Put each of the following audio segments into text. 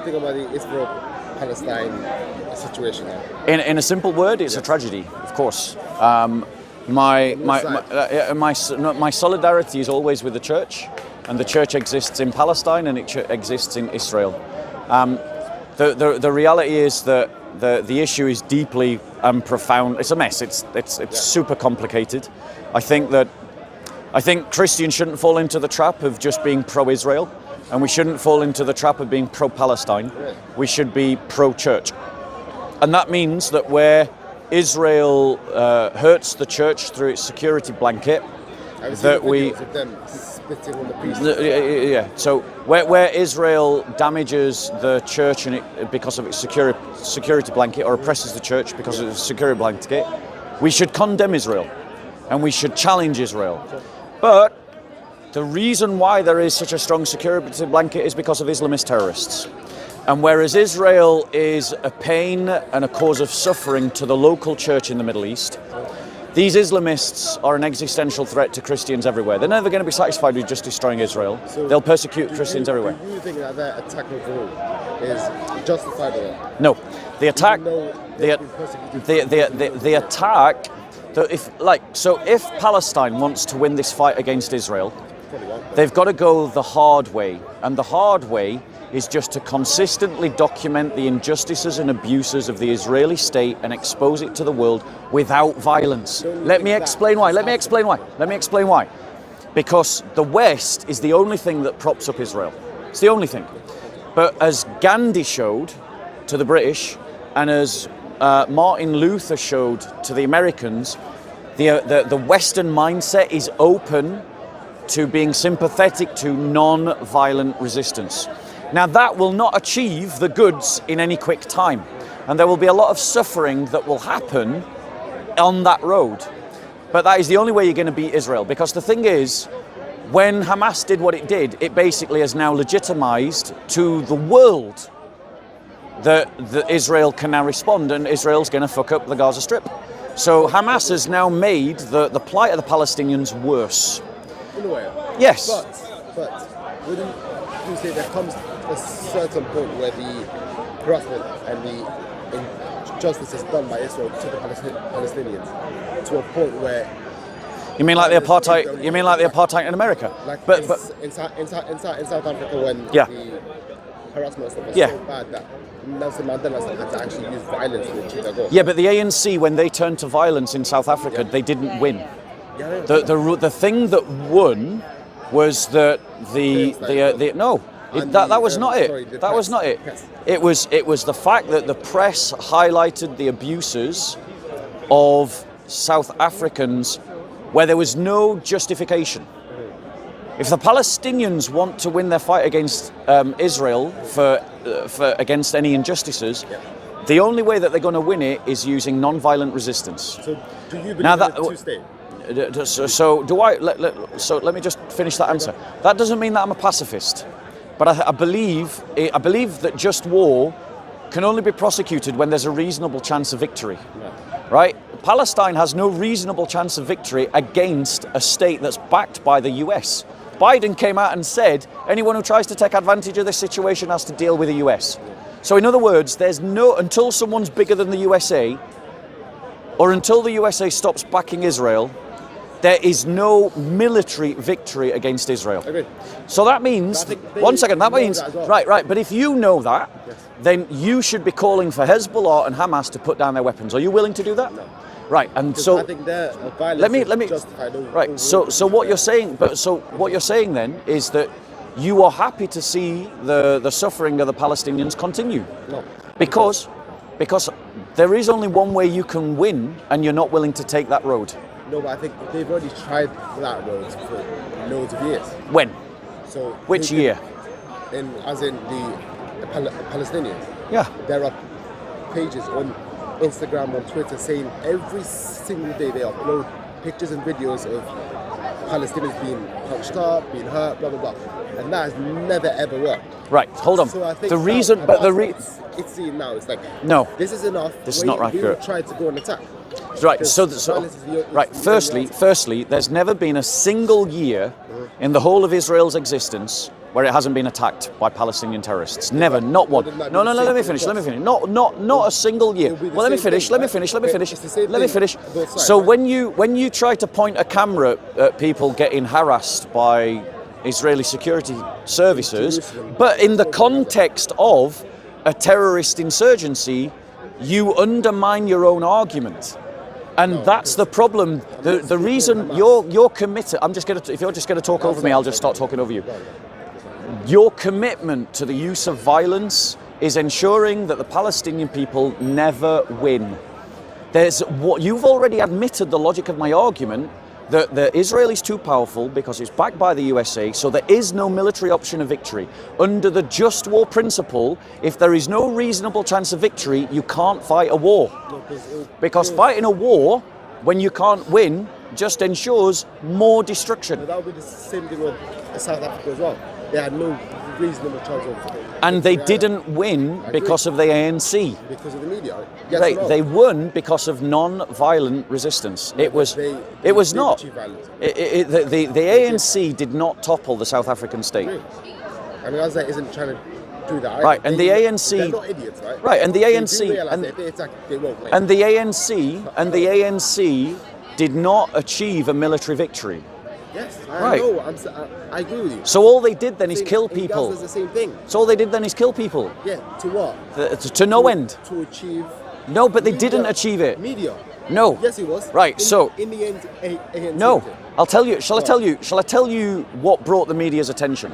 think about the Israel-Palestine situation now? In a simple word, it's a tragedy, of course. My solidarity is always with the church, and the church exists in Palestine and it exists in Israel. The reality is that the issue is deeply profound. It's a mess. It's super complicated. I think Christians shouldn't fall into the trap of just being pro-Israel, and we shouldn't fall into the trap of being pro-Palestine. We should be pro-church, and that means that where Israel hurts the church through its security blanket, that we so where Israel damages the church and because of its security blanket, or oppresses the church because of its security blanket, we should condemn Israel and we should challenge Israel. But the reason why there is such a strong security blanket is because of Islamist terrorists. And whereas Israel is a pain and a cause of suffering to the local church in the Middle East, these Islamists are an existential threat to Christians everywhere. They're never going to be satisfied with just destroying Israel. So they'll persecute Christians everywhere. Do you think that their attack overall is justified or not? No. The attack... The attack... If Palestine wants to win this fight against Israel, they've got to go the hard way. And the hard way is just to consistently document the injustices and abuses of the Israeli state and expose it to the world without violence. Let me explain why. Because the West is the only thing that props up Israel. It's the only thing. But as Gandhi showed to the British, and as Martin Luther showed to the Americans, the Western mindset is open to being sympathetic to non-violent resistance. Now, that will not achieve the goods in any quick time, and there will be a lot of suffering that will happen on that road. But that is the only way you're going to beat Israel, because the thing is, when Hamas did what it did, it basically has now legitimized to the world that Israel can now respond, and Israel's going to fuck up the Gaza Strip. So Hamas has now made the plight of the Palestinians worse. In a way. Yes. But wouldn't you say there comes a certain point where the harassment and the injustice is done by Israel to the Palestinians to a point where... You mean like the apartheid? You mean like the apartheid in America? Like but in South Africa, when yeah. the harassment stuff was so bad that Nelson Mandela had to actually use violence to achieve their goal. Yeah, but the ANC, when they turned to violence in South Africa, they didn't win. The thing that won was that that was not it. That was not it. It was the fact that the press highlighted the abuses of South Africans where there was no justification. If the Palestinians want to win their fight against Israel for against any injustices, the only way that they're going to win it is using non-violent resistance. So, do you believe in a two-state? So let me just finish that answer. That doesn't mean that I'm a pacifist, but I believe that just war can only be prosecuted when there's a reasonable chance of victory. Right? Palestine has no reasonable chance of victory against a state that's backed by the US. Biden came out and said anyone who tries to take advantage of this situation has to deal with the US. So in other words, until someone's bigger than the USA, or until the USA stops backing Israel, there is no military victory against Israel. Okay. So that means, right, but if you know that, then you should be calling for Hezbollah and Hamas to put down their weapons. Are you willing to do that? No. Right, and so I think their violence let me is justified. Right, so what you're saying then is that you are happy to see the suffering of the Palestinians continue. No. Because there is only one way you can win, and you're not willing to take that road. No, but I think they've already tried that road for loads of years. When? So which year? As in the Palestinians. Yeah. There are pages on Instagram, on Twitter, saying every single day they upload pictures and videos of Palestinians being punched up, being hurt, blah blah blah, and that has never ever worked. Right, hold on. So I think it's seen now. It's like no, this is enough. This is not accurate. We try to go and attack. Right. Firstly, there's never been a single year in the whole of Israel's existence where it hasn't been attacked by Palestinian terrorists. Never, not one. No, let me finish. Not a single year. Well, let me finish. So when you try to point a camera at people getting harassed by Israeli security services, but in the context of a terrorist insurgency, you undermine your own argument. And that's the problem. The reason you're committed. If you're just gonna talk over me, I'll just start talking over you. Your commitment to the use of violence is ensuring that the Palestinian people never win. You've already admitted the logic of my argument that Israel is too powerful because it's backed by the USA, so there is no military option of victory. Under the just war principle, if there is no reasonable chance of victory, you can't fight a war. Because fighting a war, when you can't win, just ensures more destruction. But that would be the same thing with South Africa as well. They had no reasonable chance of. And they didn't win because of the ANC. Because of the media. Yes, they won because of non-violent resistance. No, it was not. The ANC did not topple the South African state. I mean, Gaza isn't trying to do that. Right, and the ANC. They're not idiots, right? Right, and the ANC. And the ANC did not achieve a military victory. Yes, I know. I agree with you. So all they did then is kill people. Gaza's the same thing. So all they did then is kill people. Yeah, to what? To no end. To achieve. No, but they didn't achieve it. Media. No. Yes, it was. Right. In the end, ANC. No. I'll tell you. Shall I tell you what brought the media's attention?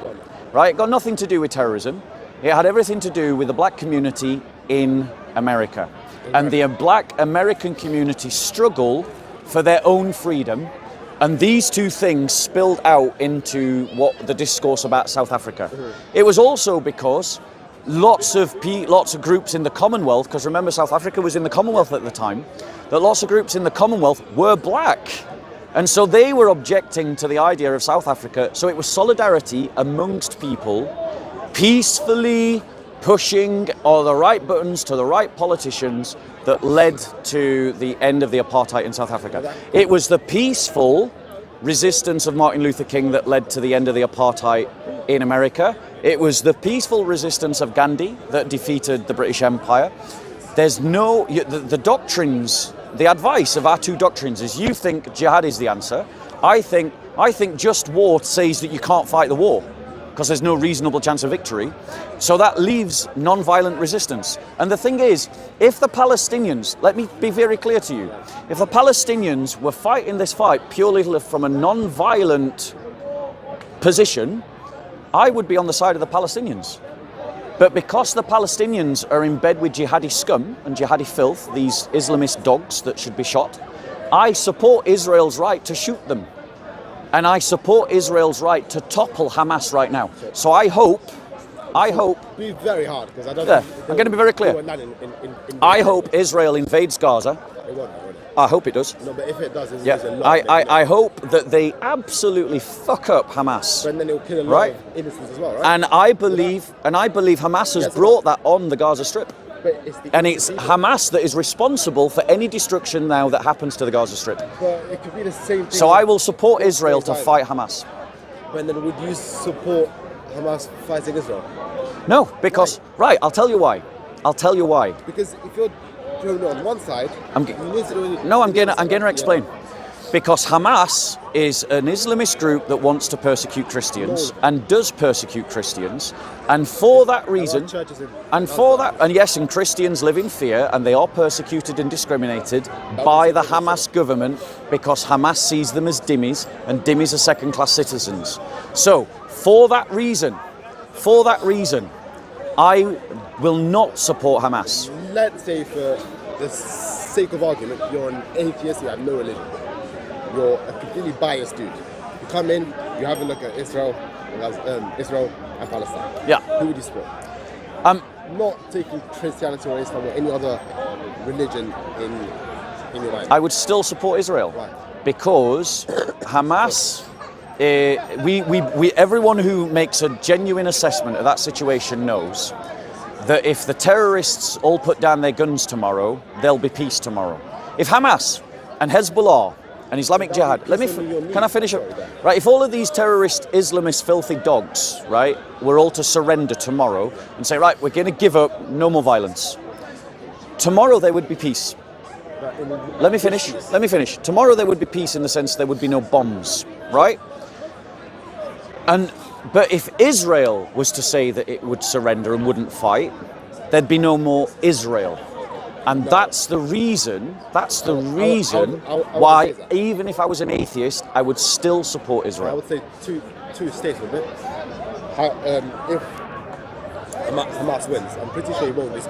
Right. It got nothing to do with terrorism. It had everything to do with the black community in America, and the black American community struggle for their own freedom. And these two things spilled out into what the discourse about South Africa. It was also because lots of groups in the Commonwealth, because remember South Africa was in the Commonwealth at the time, that lots of groups in the Commonwealth were black. And so they were objecting to the idea of South Africa. So it was solidarity amongst people, peacefully pushing all the right buttons to the right politicians that led to the end of the apartheid in South Africa. It was the peaceful resistance of Martin Luther King that led to the end of the apartheid in America. It was the peaceful resistance of Gandhi that defeated the British Empire. There's no, the doctrines, the advice of our two doctrines is you think jihad is the answer. I think just war says that you can't fight the war, because there's no reasonable chance of victory. So that leaves non-violent resistance. And the thing is, if the Palestinians, let me be very clear to you, if the Palestinians were fighting this fight purely from a non-violent position, I would be on the side of the Palestinians. But because the Palestinians are in bed with jihadi scum and jihadi filth, these Islamist dogs that should be shot, I support Israel's right to shoot them. And I support Israel's right to topple Hamas right now. So I hope. Be very hard because I don't. Yeah, I'm going to be very clear. I hope Israel invades Gaza. It won't. I hope it does. No, but if it does, yeah, I hope that they absolutely fuck up Hamas. But then it will kill a lot of innocents as well, right? And I believe Hamas has brought that on the Gaza Strip. And it's Hamas that is responsible for any destruction now that happens to the Gaza Strip. But it could be the same thing. So I will support Israel to fight Hamas. But then would you support Hamas fighting Israel? No, because I'll tell you why. Because if you're doing it on one side, I'm going to explain. Because Hamas is an Islamist group that wants to persecute Christians and does persecute Christians, and for that reason, and Christians live in fear and they are persecuted and discriminated by the Hamas government because Hamas sees them as dhimmis, and dhimmis are second-class citizens. So, for that reason, I will not support Hamas. Let's say, for the sake of argument, you're an atheist, you have no religion. You're a completely biased dude. You come in, you have a look at Israel and Palestine. Yeah. Who would you support? Not taking Christianity or Islam or any other religion in your mind. I would still support Israel. Right. Because Hamas, everyone who makes a genuine assessment of that situation knows that if the terrorists all put down their guns tomorrow, there'll be peace tomorrow. If Hamas and Hezbollah and Islamic that Jihad. would piss on your Can I knees? finish Sorry, it? Dan. Right, if all of these terrorist, Islamist, filthy dogs, right, were all to surrender tomorrow and say, right, we're going to give up, no more violence. Tomorrow there would be peace. Let me finish. Tomorrow there would be peace in the sense there would be no bombs, right? But if Israel was to say that it would surrender and wouldn't fight, there'd be no more Israel. And that's the reason why, even if I was an atheist, I would still support I Israel. would say two statements. If Hamas wins, I'm pretty sure he won't just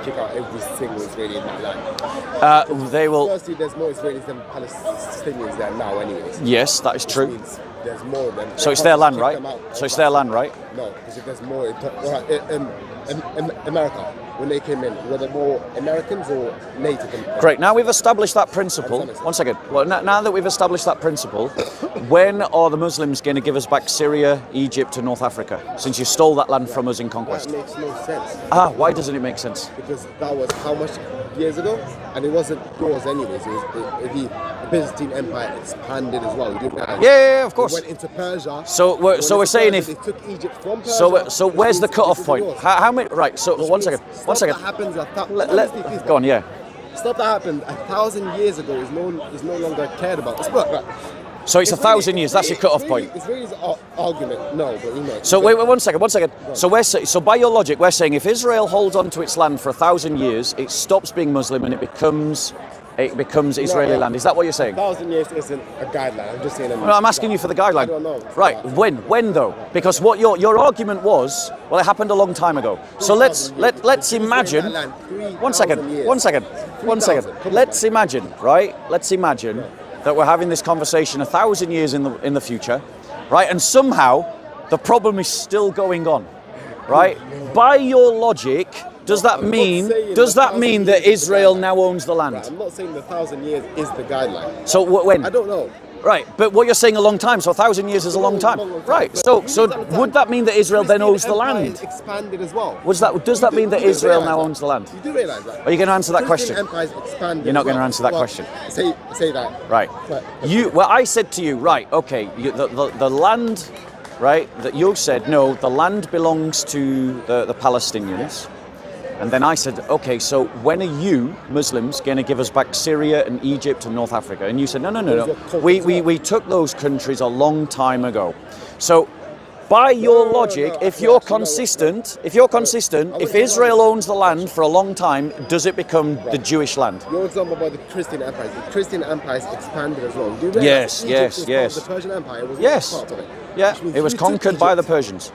kick out every single Israeli in that land. They will. Firstly, there's more Israelis than Palestinians there now anyways. Yes, that is Which true. means there's more of them. So it's They their can't land, kick right? them out. So it's their land, right? No, because if there's more... America, when they came in, were there more Americans or native? Great. Now we've established that principle. One second. Well, now that we've established that principle, when are the Muslims going to give us back Syria, Egypt, and North Africa? Since you stole that land from us in conquest. That makes no sense. Why doesn't it make sense? Because that was how much years ago? And it wasn't yours anyways. The Byzantine Empire expanded as well. You didn't realize? Yeah, of course. It went into Persia. So we're saying if they took Egypt from Persia. So where's the cut-off point? How many? Right. So one second. Stuff that happens Go on. Yeah. Stuff that happened 1,000 years ago is no longer cared about. So it's 1,000 years. That's your cut-off point. Israelis' argument, no, but you know. So wait, one second. So by your logic, we're saying if Israel holds on to its land for 1,000 years, it stops being Muslim and it becomes Israeli land. Is that what you're saying? 1,000 years isn't a guideline. I'm just saying. No, I'm asking you for the guideline. I don't know. Right. When though? Because what your argument was, well, it happened a long time ago. So let's imagine. One second. Let's imagine, right? Let's imagine that we're having this conversation 1,000 years in the future, right? And somehow the problem is still going on, right? By your logic, does that mean that Israel now owns the land? Right, I'm not saying the 1,000 years is the guideline. So when? I don't know. Right, but what you're saying a long time, so 1,000 years is a long time. Right, so would that mean that Israel then owns the land? Expanded as well. Does that mean that Israel now owns the land? You do realise that? Are you going to answer that question? Empire's expanded. You're not going to answer that question. Say that. Right. I said to you, right, okay, the land, right, that you said, no, the land belongs to the Palestinians. And then I said, okay, so when are you, Muslims, going to give us back Syria and Egypt and North Africa? And you said, no. We took those countries a long time ago. So by your logic, if you're consistent, if Israel owns the land for a long time, does it become the Jewish land? Your example about the Christian empires. The Christian empires expanded as well. Yes. The Persian Empire was part of it. Yeah, it was conquered by the Persians.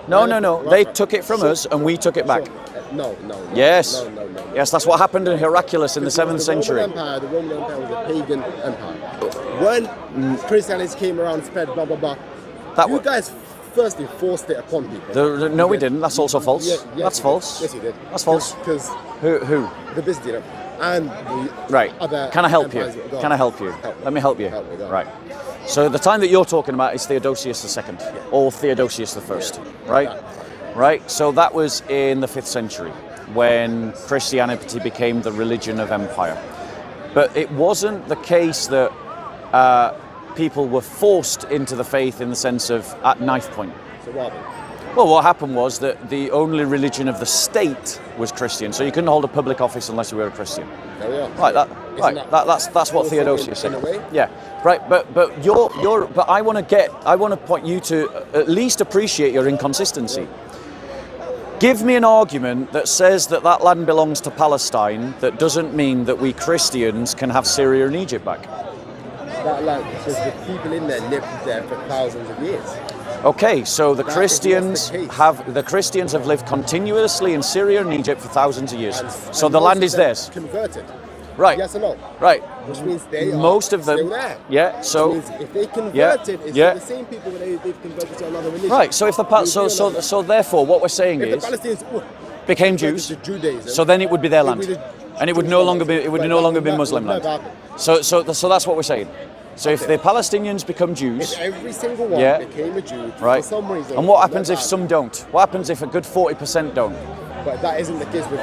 No. They took it from us and we took it back. No. Yes. No. Yes, that's what happened in Heraclius in the 7th century. The Roman Empire was a pagan empire. When Christianity came around, spread, blah, blah, blah, you guys firstly forced it upon people. No, we didn't. That's also false. That's false. Yes, you did. That's false. Because who? The Byzantine Empire and the other. Can I help you? Can I help you? Let me help you. Right. So the time that you're talking about is Theodosius II or Theodosius I, right? Yeah. Right. So that was in the 5th century when Christianity became the religion of empire. But it wasn't the case that people were forced into the faith in the sense of at knife point. So what happened? Well, what happened was that the only religion of the state was Christian, so you couldn't hold a public office unless you were a Christian. There we are. Right. That's what Theodosius said. In a way? Yeah. Right. But I want to point you to at least appreciate your inconsistency. Give me an argument that says that land belongs to Palestine that doesn't mean that we Christians can have Syria and Egypt back. That land, because the people in there lived there for thousands of years. Okay, so the Christians have lived continuously in Syria and Egypt for thousands of years. So the land is theirs. Converted. Right. Yes or no? Right. Which means they most are of them still there. Yeah. So which means if they converted, it's the same people they've converted to another religion. Right. So if so therefore what we're saying if is the Palestinians became Jews. So then it would be their land, and it would no longer be Muslim land. So that's what we're saying. So if the Palestinians become Jews, if every single one became a Jew right? For some reason, and what happens if some don't? What happens if a good 40% don't? But that isn't the case with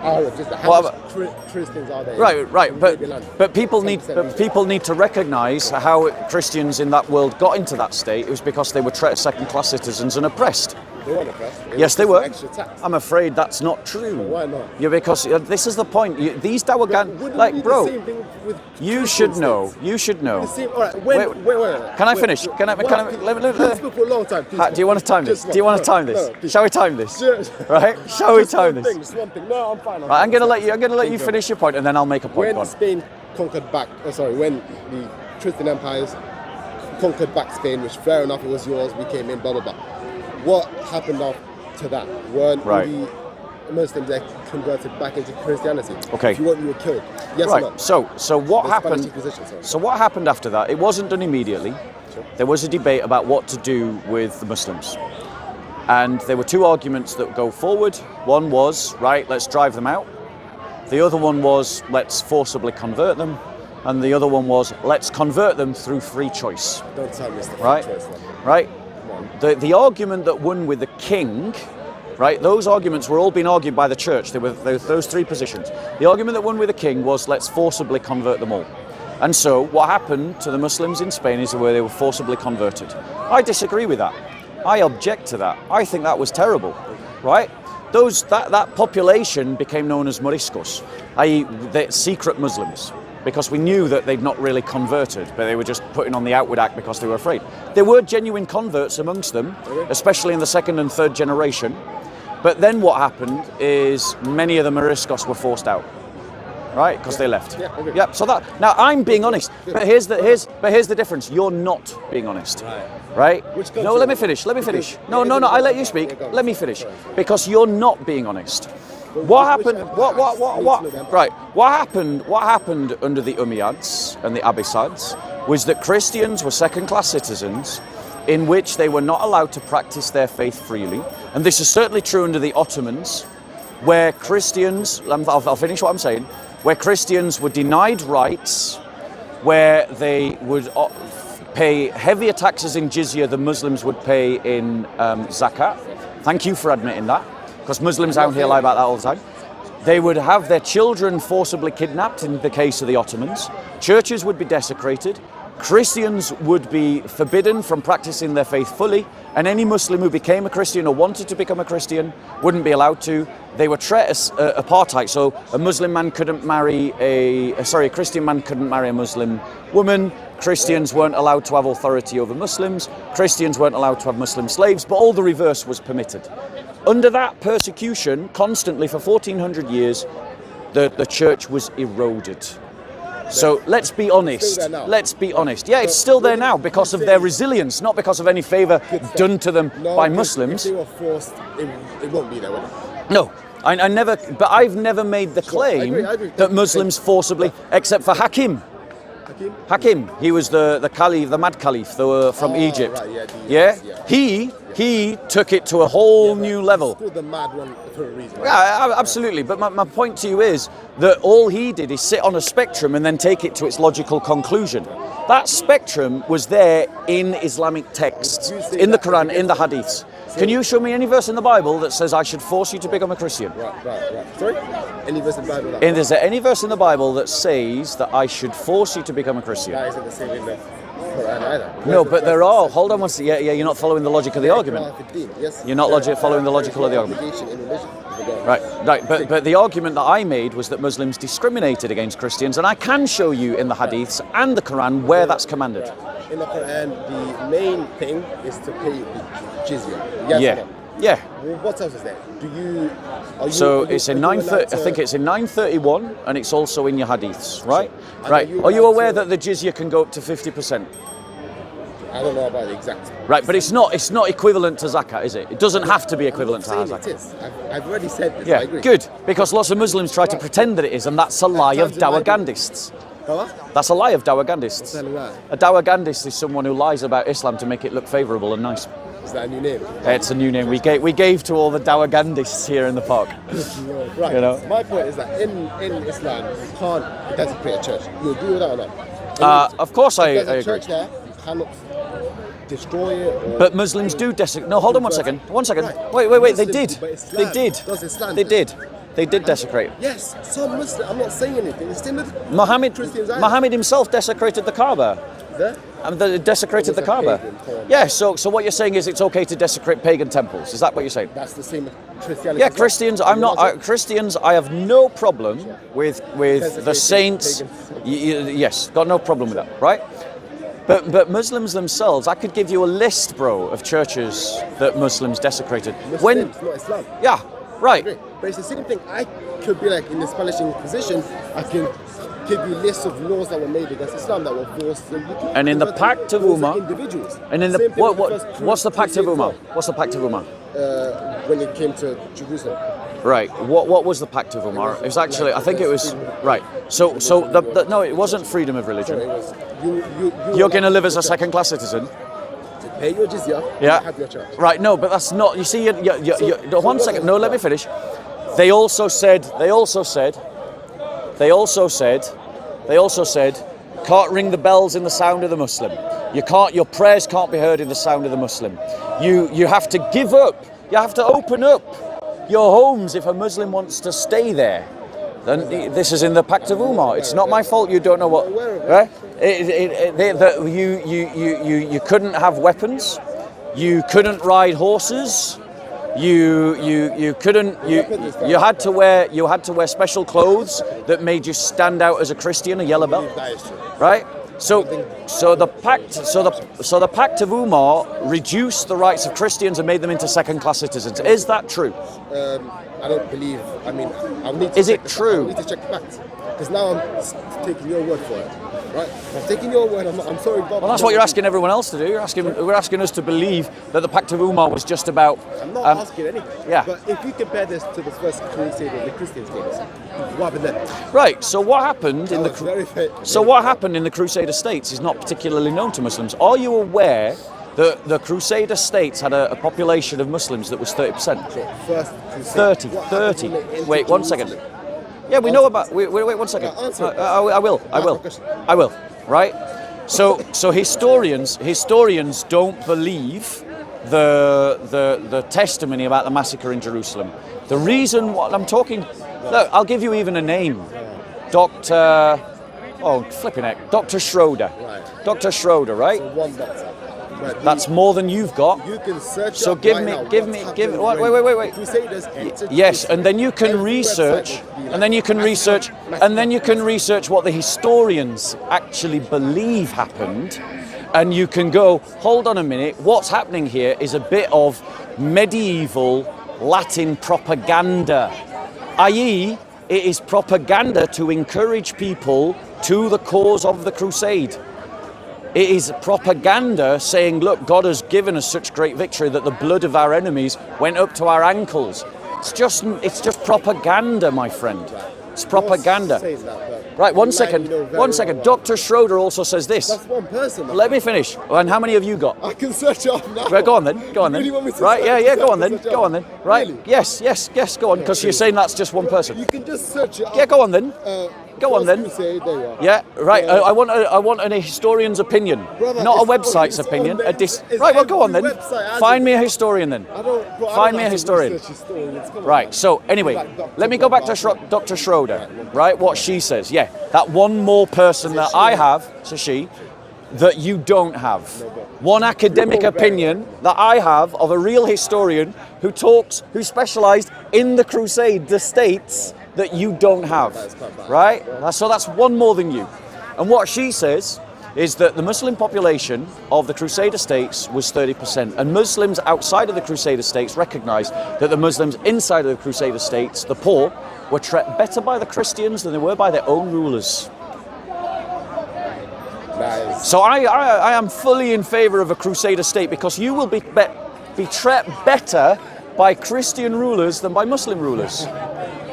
Arabs. Just how much Christians are there? Right. But people need to recognise how Christians in that world got into that state. It was because they were treated second-class citizens and oppressed. They weren't oppressed. Yes, they were. Extra tax. I'm afraid that's not true. But why not? Yeah, because this is the point. These Dawagandis, like, bro, you should know. You should know. All right, wait. Can I finish? Can I? Let's go for a long time. Do you want to time this? Do you want to time this? No, Shall we time this? Yes. Right? Shall we time this? Just one thing. No, I'm fine. Right, I'm gonna let you finish your point, and then I'll make a point. When Spain conquered back, when the Christian empires conquered back Spain, which fair enough, it was yours. We came in, blah blah blah. What happened after that? Weren't the Muslims that converted back into Christianity? Okay. If you weren't, you were killed. Yes or no? So what happened? So what happened after that? It wasn't done immediately. Sure. There was a debate about what to do with the Muslims. And there were two arguments that would go forward. One was, right, let's drive them out. The other one was, let's forcibly convert them. And the other one was, let's convert them through free choice. Don't tell me it's the free right? choice then. Right? The argument that won with the king, right, those arguments were all being argued by the church. There were those three positions. The argument that won with the king was, let's forcibly convert them all. And so what happened to the Muslims in Spain is where they were forcibly converted. I disagree with that. I object to that. I think that was terrible, right? That population became known as Moriscos, i.e. the secret Muslims, because we knew that they'd not really converted, but they were just putting on the outward act because they were afraid. There were genuine converts amongst them, especially in the second and third generation. But then what happened is many of the Moriscos were forced out, right? Because they left. Yeah. So that now I'm being honest, but here's the difference. You're not being honest, right? No, let me finish. No. I let you speak. Let me finish, because you're not being honest. What happened? Right. What happened under the Umayyads and the Abbasids was that Christians were second-class citizens, in which they were not allowed to practice their faith freely, and this is certainly true under the Ottomans, where Christians. I'll finish what I'm saying. Where Christians were denied rights, where they would pay heavier taxes in jizya than Muslims would pay in zakat. Thank you for admitting that, because Muslims out here lie about that all the time. They would have their children forcibly kidnapped in the case of the Ottomans. Churches would be desecrated. Christians would be forbidden from practicing their faith fully, and any Muslim who became a Christian or wanted to become a Christian wouldn't be allowed to. They were treated as apartheid, so a Muslim man couldn't marry a Christian man couldn't marry a Muslim woman. Christians weren't allowed to have authority over Muslims. Christians weren't allowed to have Muslim slaves, but all the reverse was permitted. Under that persecution, constantly for 1400 years, the church was eroded. So let's be honest. Let's be honest. Yeah, it's still there now because of their resilience, not because of any favour done to them by Muslims. If they were forced, it won't be there, will it? No, I never. But I've never made the claim that Muslims forcibly, except for Hakim. Hakim. He was the caliph, the mad caliph from Egypt. Right, He took it to a whole new level. It's called the mad one for a reason. Yeah, absolutely. But my point to you is that all he did is sit on a spectrum and then take it to its logical conclusion. That spectrum was there in Islamic texts, in the Quran, in the Hadiths. Can you show me any verse in the Bible that says I should force you to become a Christian? Right. Sorry? Any verse in the Bible? And is there any verse in the Bible that says that I should force you to become a Christian? That isn't the same in the Quran either. No, but there are. Hold on one second. Yeah, you're not following the logic of the argument. You're not following the logic of the argument. Right. But the argument that I made was that Muslims discriminated against Christians, and I can show you in the Hadiths and the Quran where that's commanded. In the Quran, the main thing is to pay the jizya. Yes or no? Yeah. Well, what else is there? It's in 930. I think it's in 931, and it's also in your Hadiths, right? Right. Are you aware that the jizya can go up to 50%? I don't know about the exact. Right, but it's not equivalent to zakat, is it? It doesn't have to be equivalent to zakat. It is. I've already said this. Yeah, I agree. good, because lots of Muslims try to pretend that it is, and that's a lie of Dawagandists. That's a lie of Dawagandists. A Dawagandist is someone who lies about Islam to make it look favourable and nice. Is that a new name? It's a new name we gave to all the Dawagandists here in the park. Right. You know? My point is that in Islam you can't desecrate a church. You agree with that or not? Of course I agree. There's a church there. You cannot destroy it. But Muslims do desecrate. No, hold on one second. One second. Right. Wait. Muslims, They did. But Islam They did. Does Islam They did. They did desecrate. Yes, some Muslims. I'm not saying anything. It's same with Christians. Muhammad himself desecrated the Kaaba. There? They desecrated the Kaaba. Yeah, so what you're saying is it's okay to desecrate pagan temples. Is that what you're saying? That's the same with Christianity. Yeah, Christians. Christians. I have no problem with the saints. Yes, got no problem with that, right? But Muslims themselves, I could give you a list, bro, of churches that Muslims desecrated. Muslims, not Islam. Yeah, right. But it's the same thing. I could be like in the Spanish Inquisition. I can give you lists of laws that were made against Islam that were forced. And in the Pact of Umar, individuals. And in the what's the Pact of Umar? What's the Pact of Umar? When it came to Jerusalem. Right. What was the Pact of Umar? It was actually, I think it was right. So no, it wasn't freedom of religion. Sorry, it was, You're going to live as a second-class citizen. Pay your jizya. Yeah. Have your church. Right. No, but that's not. You see, one second. No, let me finish. They also said. Can't ring the bells in the sound of the Muslim. Your prayers can't be heard in the sound of the Muslim. You have to give up. You have to open up your homes if a Muslim wants to stay there. Then this is in the Pact of Umar. It's not my fault you don't know what. Right? You couldn't have weapons. You couldn't ride horses. You couldn't. You had to wear special clothes that made you stand out as a Christian, a yellow belt. Right? So the Pact of Umar reduced the rights of Christians and made them into second-class citizens. Is that true? I don't believe. I mean, I'll need to. Is it true? I need to check the facts because now I'm taking your word for it. Right? I'm taking your word. I'm sorry, Bob. Well, that's what you're asking everyone else to do. We're asking us to believe that the Pact of Umar was just about. I'm not asking anything. Yeah. But if you compare this to the first crusade of the Christians did, what happened then? Right. So what happened in the what happened in the Crusader states is not particularly known to Muslims. Are you aware that the Crusader states had a population of Muslims that was 30%? First crusade. 30. Wait, 1 second. Yeah, we know about. Wait 1 second. I will. Right. So historians don't believe the testimony about the massacre in Jerusalem. The reason what I'm talking. Look, I'll give you even a name. Dr. Flipping heck. Dr. Schroeder. Right. Dr. Schroeder, right? So one doctor. But That's more than you've got. You can search. So up give right me. now Wait. Crusaders entered Yes, and then you can every research, website would be and then you can like research, and then you can research what the historians actually believe happened, and you can go, hold on a minute, what's happening here is a bit of medieval Latin propaganda, i.e., it is propaganda to encourage people to the cause of the crusade. It is propaganda saying, look, God has given us such great victory that the blood of our enemies went up to our ankles. It's just propaganda, my friend. It's propaganda. Right, 1 second. 1 second. Dr. Schroeder also says this. That's one person. Let me finish. And how many have you got? I can search it up now. Right, go on then. Go on then. You really want me to Right, search- yeah, go on then. search it Go up? on then. Right. Really? Yes, go on, because you're saying that's just one person. You can just search it up. Yeah, go on then. Go on First then. Crusade, there you are. Yeah, right. I want a historian's opinion, Brother, not a it's on- website's it's opinion. on there. It's Right, well, go on then. every website has Find it. me a historian then. Find me a historian. Right. So anyway, let me go back to Dr. Schroeder. Right, what she says. Yeah, that one more person that I have, so she, that you don't have. One academic opinion that I have of a real historian who specialised in the crusade, the states, that you don't have, right? So that's one more than you. And what she says is that the Muslim population of the Crusader states was 30%, and Muslims outside of the Crusader states recognised that the Muslims inside of the Crusader states, the poor, were treated better by the Christians than they were by their own rulers. Nice. So I am fully in favour of a Crusader state because you will be treated better by Christian rulers than by Muslim rulers.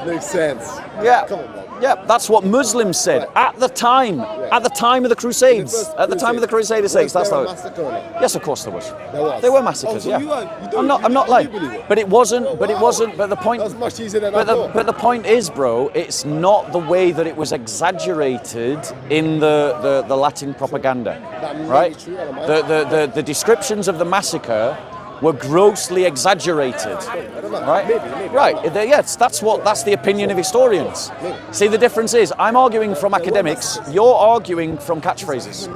Makes sense. Yeah. Come on, man. Yeah, that's what Muslims said at the time. At the time of the Crusades. At the time of the Crusader states. That's how. Yes, of course there was. There were massacres. Oh, so yeah. I'm not lying. But it wasn't. But it wasn't. But the point. That was much easier than I thought. But the point is, bro, it's not the way that it was exaggerated in the Latin propaganda, right? True, The descriptions of the massacre were grossly exaggerated. I don't know. Right? Maybe. Right. Yes, that's the opinion of historians. Maybe. See, the difference is, I'm arguing from academics, you're arguing from catchphrases.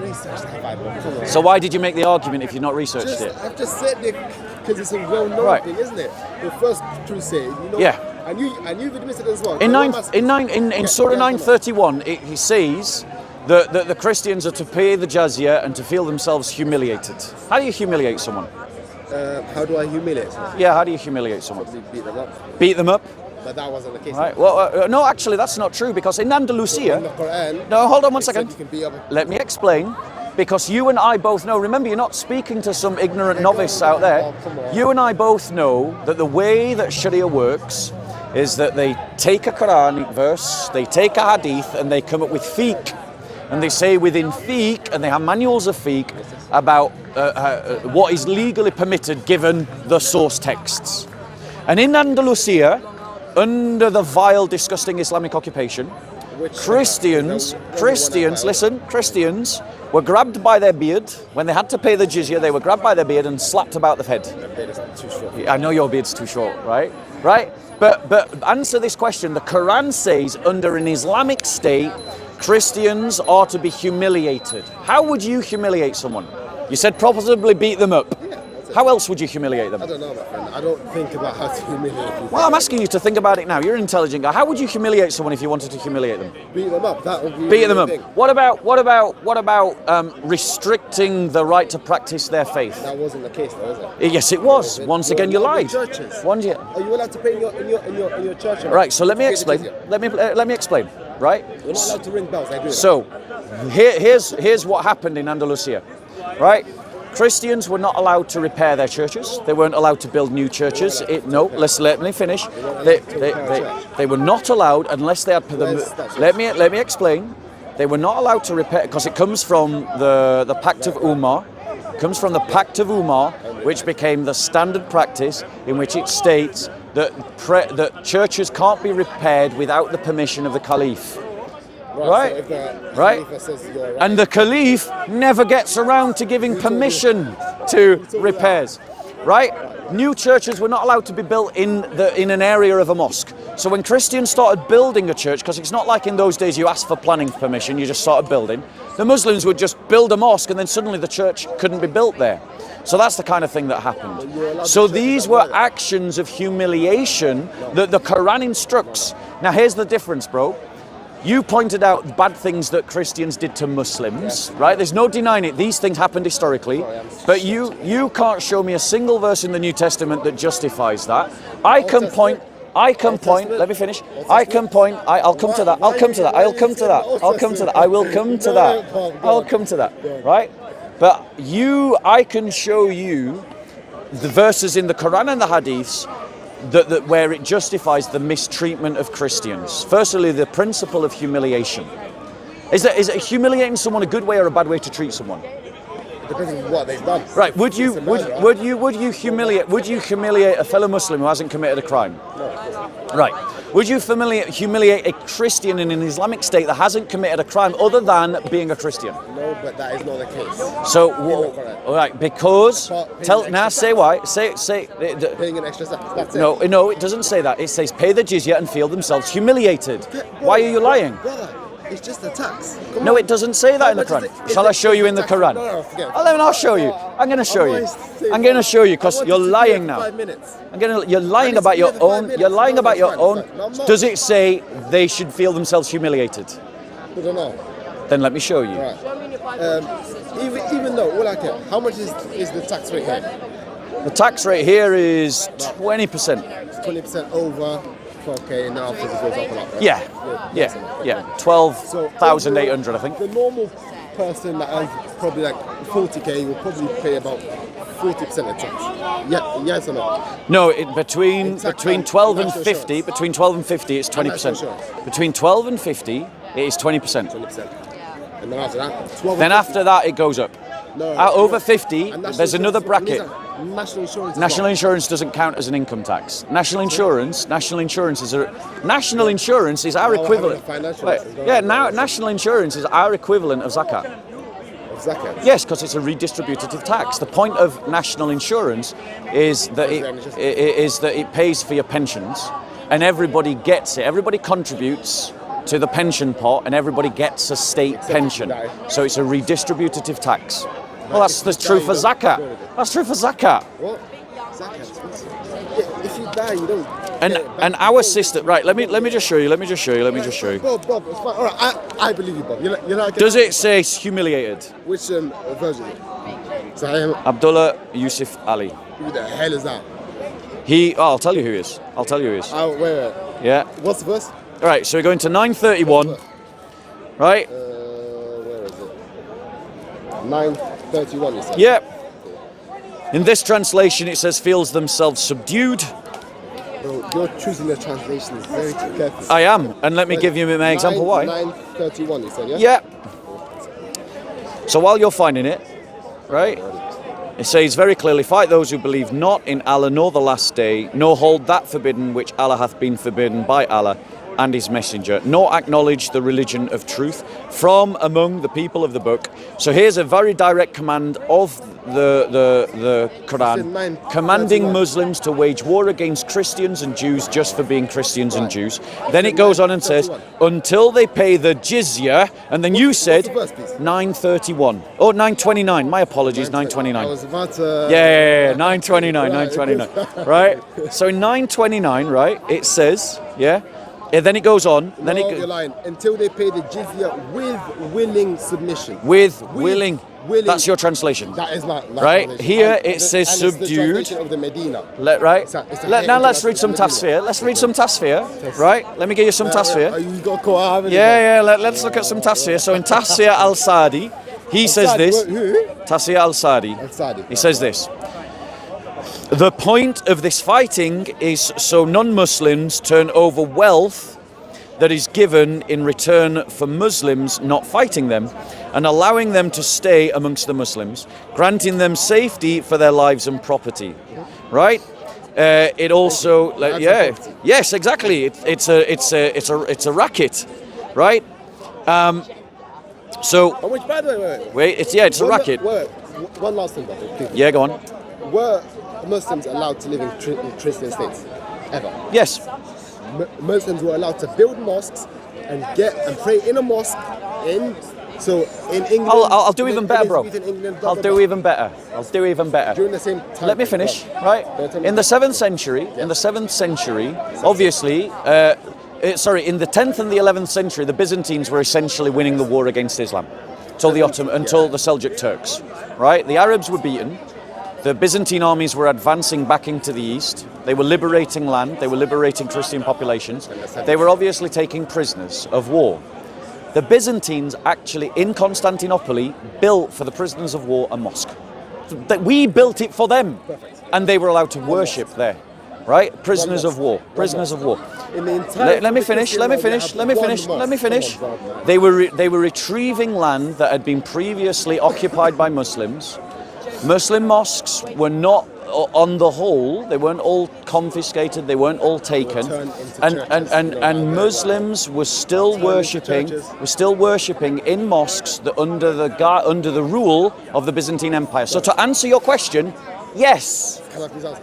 So why did you make the argument if you've not researched it? I've just said it because it's a well-known Right. thing, isn't it? The first crusade, you know. Yeah. And you've admitted as well. In Surah 931, he says that the Christians are to pay the jizya and to feel themselves humiliated. How do you humiliate someone? How do I humiliate someone? Yeah, how do you humiliate someone? Beat them up. Beat them up? But that wasn't the case. Right. Well, no, actually, that's not true, because in In Andalusia... the Quran, No, hold on one it said second. you can beat up. Let me explain. Because you and I both know, remember, you're not speaking to some ignorant novice out there. Oh, come on. You and I both know that the way that Sharia works is that they take a Quranic verse, they take a hadith, and they come up with fiqh. And they say within fiqh, and they have manuals of fiqh about what is legally permitted given the source texts. And in Andalusia, under the vile, disgusting Islamic occupation, Christians were grabbed by their beard. When they had to pay the jizya, they were grabbed by their beard and slapped about the head. Too short. I know your beard's too short, right? Right? But answer this question. The Quran says under an Islamic state, Christians are to be humiliated. How would you humiliate someone? You said probably beat them up. Yeah, that's it. How else would you humiliate them? I don't know, my friend. I don't think about how to humiliate people. Well, I'm asking you to think about it now. You're an intelligent guy. How would you humiliate someone if you wanted to humiliate them? Beat them up. That would be Beat them up. thing. What about restricting the right to practice their faith? That wasn't the case, though, was it? Yes, it was. Once again, you lied. Churches. Are Are you allowed to pay in your church? Right. So let me Pay the explain. jizya? Let me explain. Right. You're not allowed to ring bells. I agree. So here's what happened in Andalusia. Right. Christians were not allowed to repair their churches. They weren't allowed to build new churches. Let me finish. They were not allowed unless they had. Let me explain. They were not allowed to repair because it comes from the Pact of Umar. Comes from the Pact of Umar, which became the standard practice, in which it states that churches can't be repaired without the permission of the Caliph. Right. So if the Right. Khalifa says you're right, And the Caliph never gets around to giving permission to repairs, right? New churches were not allowed to be built in an area of a mosque. So when Christians started building a church, because it's not like in those days you asked for planning permission, you just started building, the Muslims would just build a mosque and then suddenly the church couldn't be built there. So that's the kind of thing that happened. So these were actions of humiliation that the Quran instructs. Now here's the difference, bro. You pointed out bad things that Christians did to Muslims, right? There's no denying it. These things happened historically. But you can't show me a single verse in the New Testament that justifies that. I can point, let me finish. I'll come to that. I will come to that, right? But I can show you the verses in the Quran and the Hadiths that where it justifies the mistreatment of Christians. Firstly, the principle of humiliation. Is it humiliating someone a good way or a bad way to treat someone? depending on what they've done. Right? Would you humiliate a fellow Muslim who hasn't committed a crime? No. Right. Would you humiliate a Christian in an Islamic state that hasn't committed a crime other than being a Christian? No, but that is not the case. So, all right, because say why. Say. Paying an extra tax. That's it. No, it doesn't say that. It says pay the jizya and feel themselves humiliated. Why are you lying? Brother, it's just a tax. No, it doesn't say that in the Quran. Shall I show you in the Quran? No, forget it. I'll show you. I'm going to show you. I'm going to show you because you're lying now. 5 minutes. You're lying about your own. You're lying about your own. No, I'm not. Does it say they should feel themselves humiliated? I don't know. Then let me show you. Right. Even though, all I care, how much is the tax rate here? The tax rate here is 20%. It's 20% over 12k, and now it goes up a lot. Right? Yeah. 12,800, I think. The normal person that earns probably like 40k will probably pay about 40% of tax. Yeah, yes or no? No, between 12 and national 50. insurance. Between 12 and 50, it's national 20%. insurance. Between 12 and 50, it is 20%. 20%. And then after that, 12. Then after that, it goes up. No, Over 50, and national there's another insurance- bracket. National insurance. is National what? insurance doesn't count as an income tax. National insurance is our Now we're equivalent. having a financial Wait, lesson, yeah, don't we? now national insurance is our equivalent of zakat. zakat? Yes, because it's a redistributive tax. The point of national insurance is that it pays for your pensions, and everybody gets it. Everybody contributes to the pension pot, and everybody gets a state pension. So it's a redistributive tax. Well, that's the true for zakat. That's true for zakat. What? Zakat. If you die, you don't. And our system, right? Let me just show you. Let me just show you. Bob, it's fine. All right, I believe you, Bob. You're not. Does it say humiliated? Which version? So I am. Abdullah Yusuf Ali. Who the hell is that? I'll tell you who he is. Wait. Yeah. What's the verse? All right. So we're going to 931. Right. Where is it? 931. You said. Yeah. In this translation, it says, feels themselves subdued. Bro, you're choosing the translations very carefully. I am. And let me give you my example why. 931, you said, yeah? Yeah. So while you're finding it, right, it says very clearly, fight those who believe not in Allah nor the last day, nor hold that forbidden which Allah hath been forbidden by Allah and his messenger, nor acknowledge the religion of truth from among the people of the book. So here's a very direct command of the Quran, commanding Muslims to wage war against Christians and Jews just for being Christians and Jews. Then it goes on and says, until they pay the jizya, and then you said 931. Oh, 929. My apologies, 929. I was about to... Yeah, 929. Right? So in 929, right, it says, yeah, and then it goes on. Then you're lying. Until they pay the jizya with willing submission. With willing. That's your translation. That is my right here. It says subdued. It's the translation of the Medina. Right. Now let's read some tafsir. Let's read some tafsir. Right. Let me give you some tafsir. You got caught, haven't you? Yeah. Let's look at some tafsir. So in Tafsir al-Sadi, he says this. Tafsir al-Sadi. He says this. The point of this fighting is so non-Muslims turn over wealth that is given in return for Muslims not fighting them and allowing them to stay amongst the Muslims, granting them safety for their lives and property. Right? It also, yes, exactly. It's a racket, right? So, which, by the way, wait, it's a racket. One last thing, please. Yeah, go on. Were Muslims allowed to live in Christian states ever? Yes. Muslims were allowed to build mosques and pray in a mosque. So in England, I'll do even better, bro. I'll do even better. During the same time. Let me finish. Right. In the 7th century, obviously. In the 10th and the 11th century, the Byzantines were essentially winning the war against Islam until the Seljuk Turks. Right. The Arabs were beaten. The Byzantine armies were advancing back into the east. They were liberating land. They were liberating Christian populations. They were obviously taking prisoners of war. The Byzantines actually, in Constantinople, built for the prisoners of war a mosque. We built it for them. And they were allowed to worship there. Right? Prisoners of war. Let me finish. They were retrieving land that had been previously occupied by Muslims. Muslim mosques were not, on the whole, they weren't all confiscated, they weren't all taken, and Muslims were still worshipping in mosques that under the rule of the Byzantine Empire. So to answer your question, yes. Can I please ask?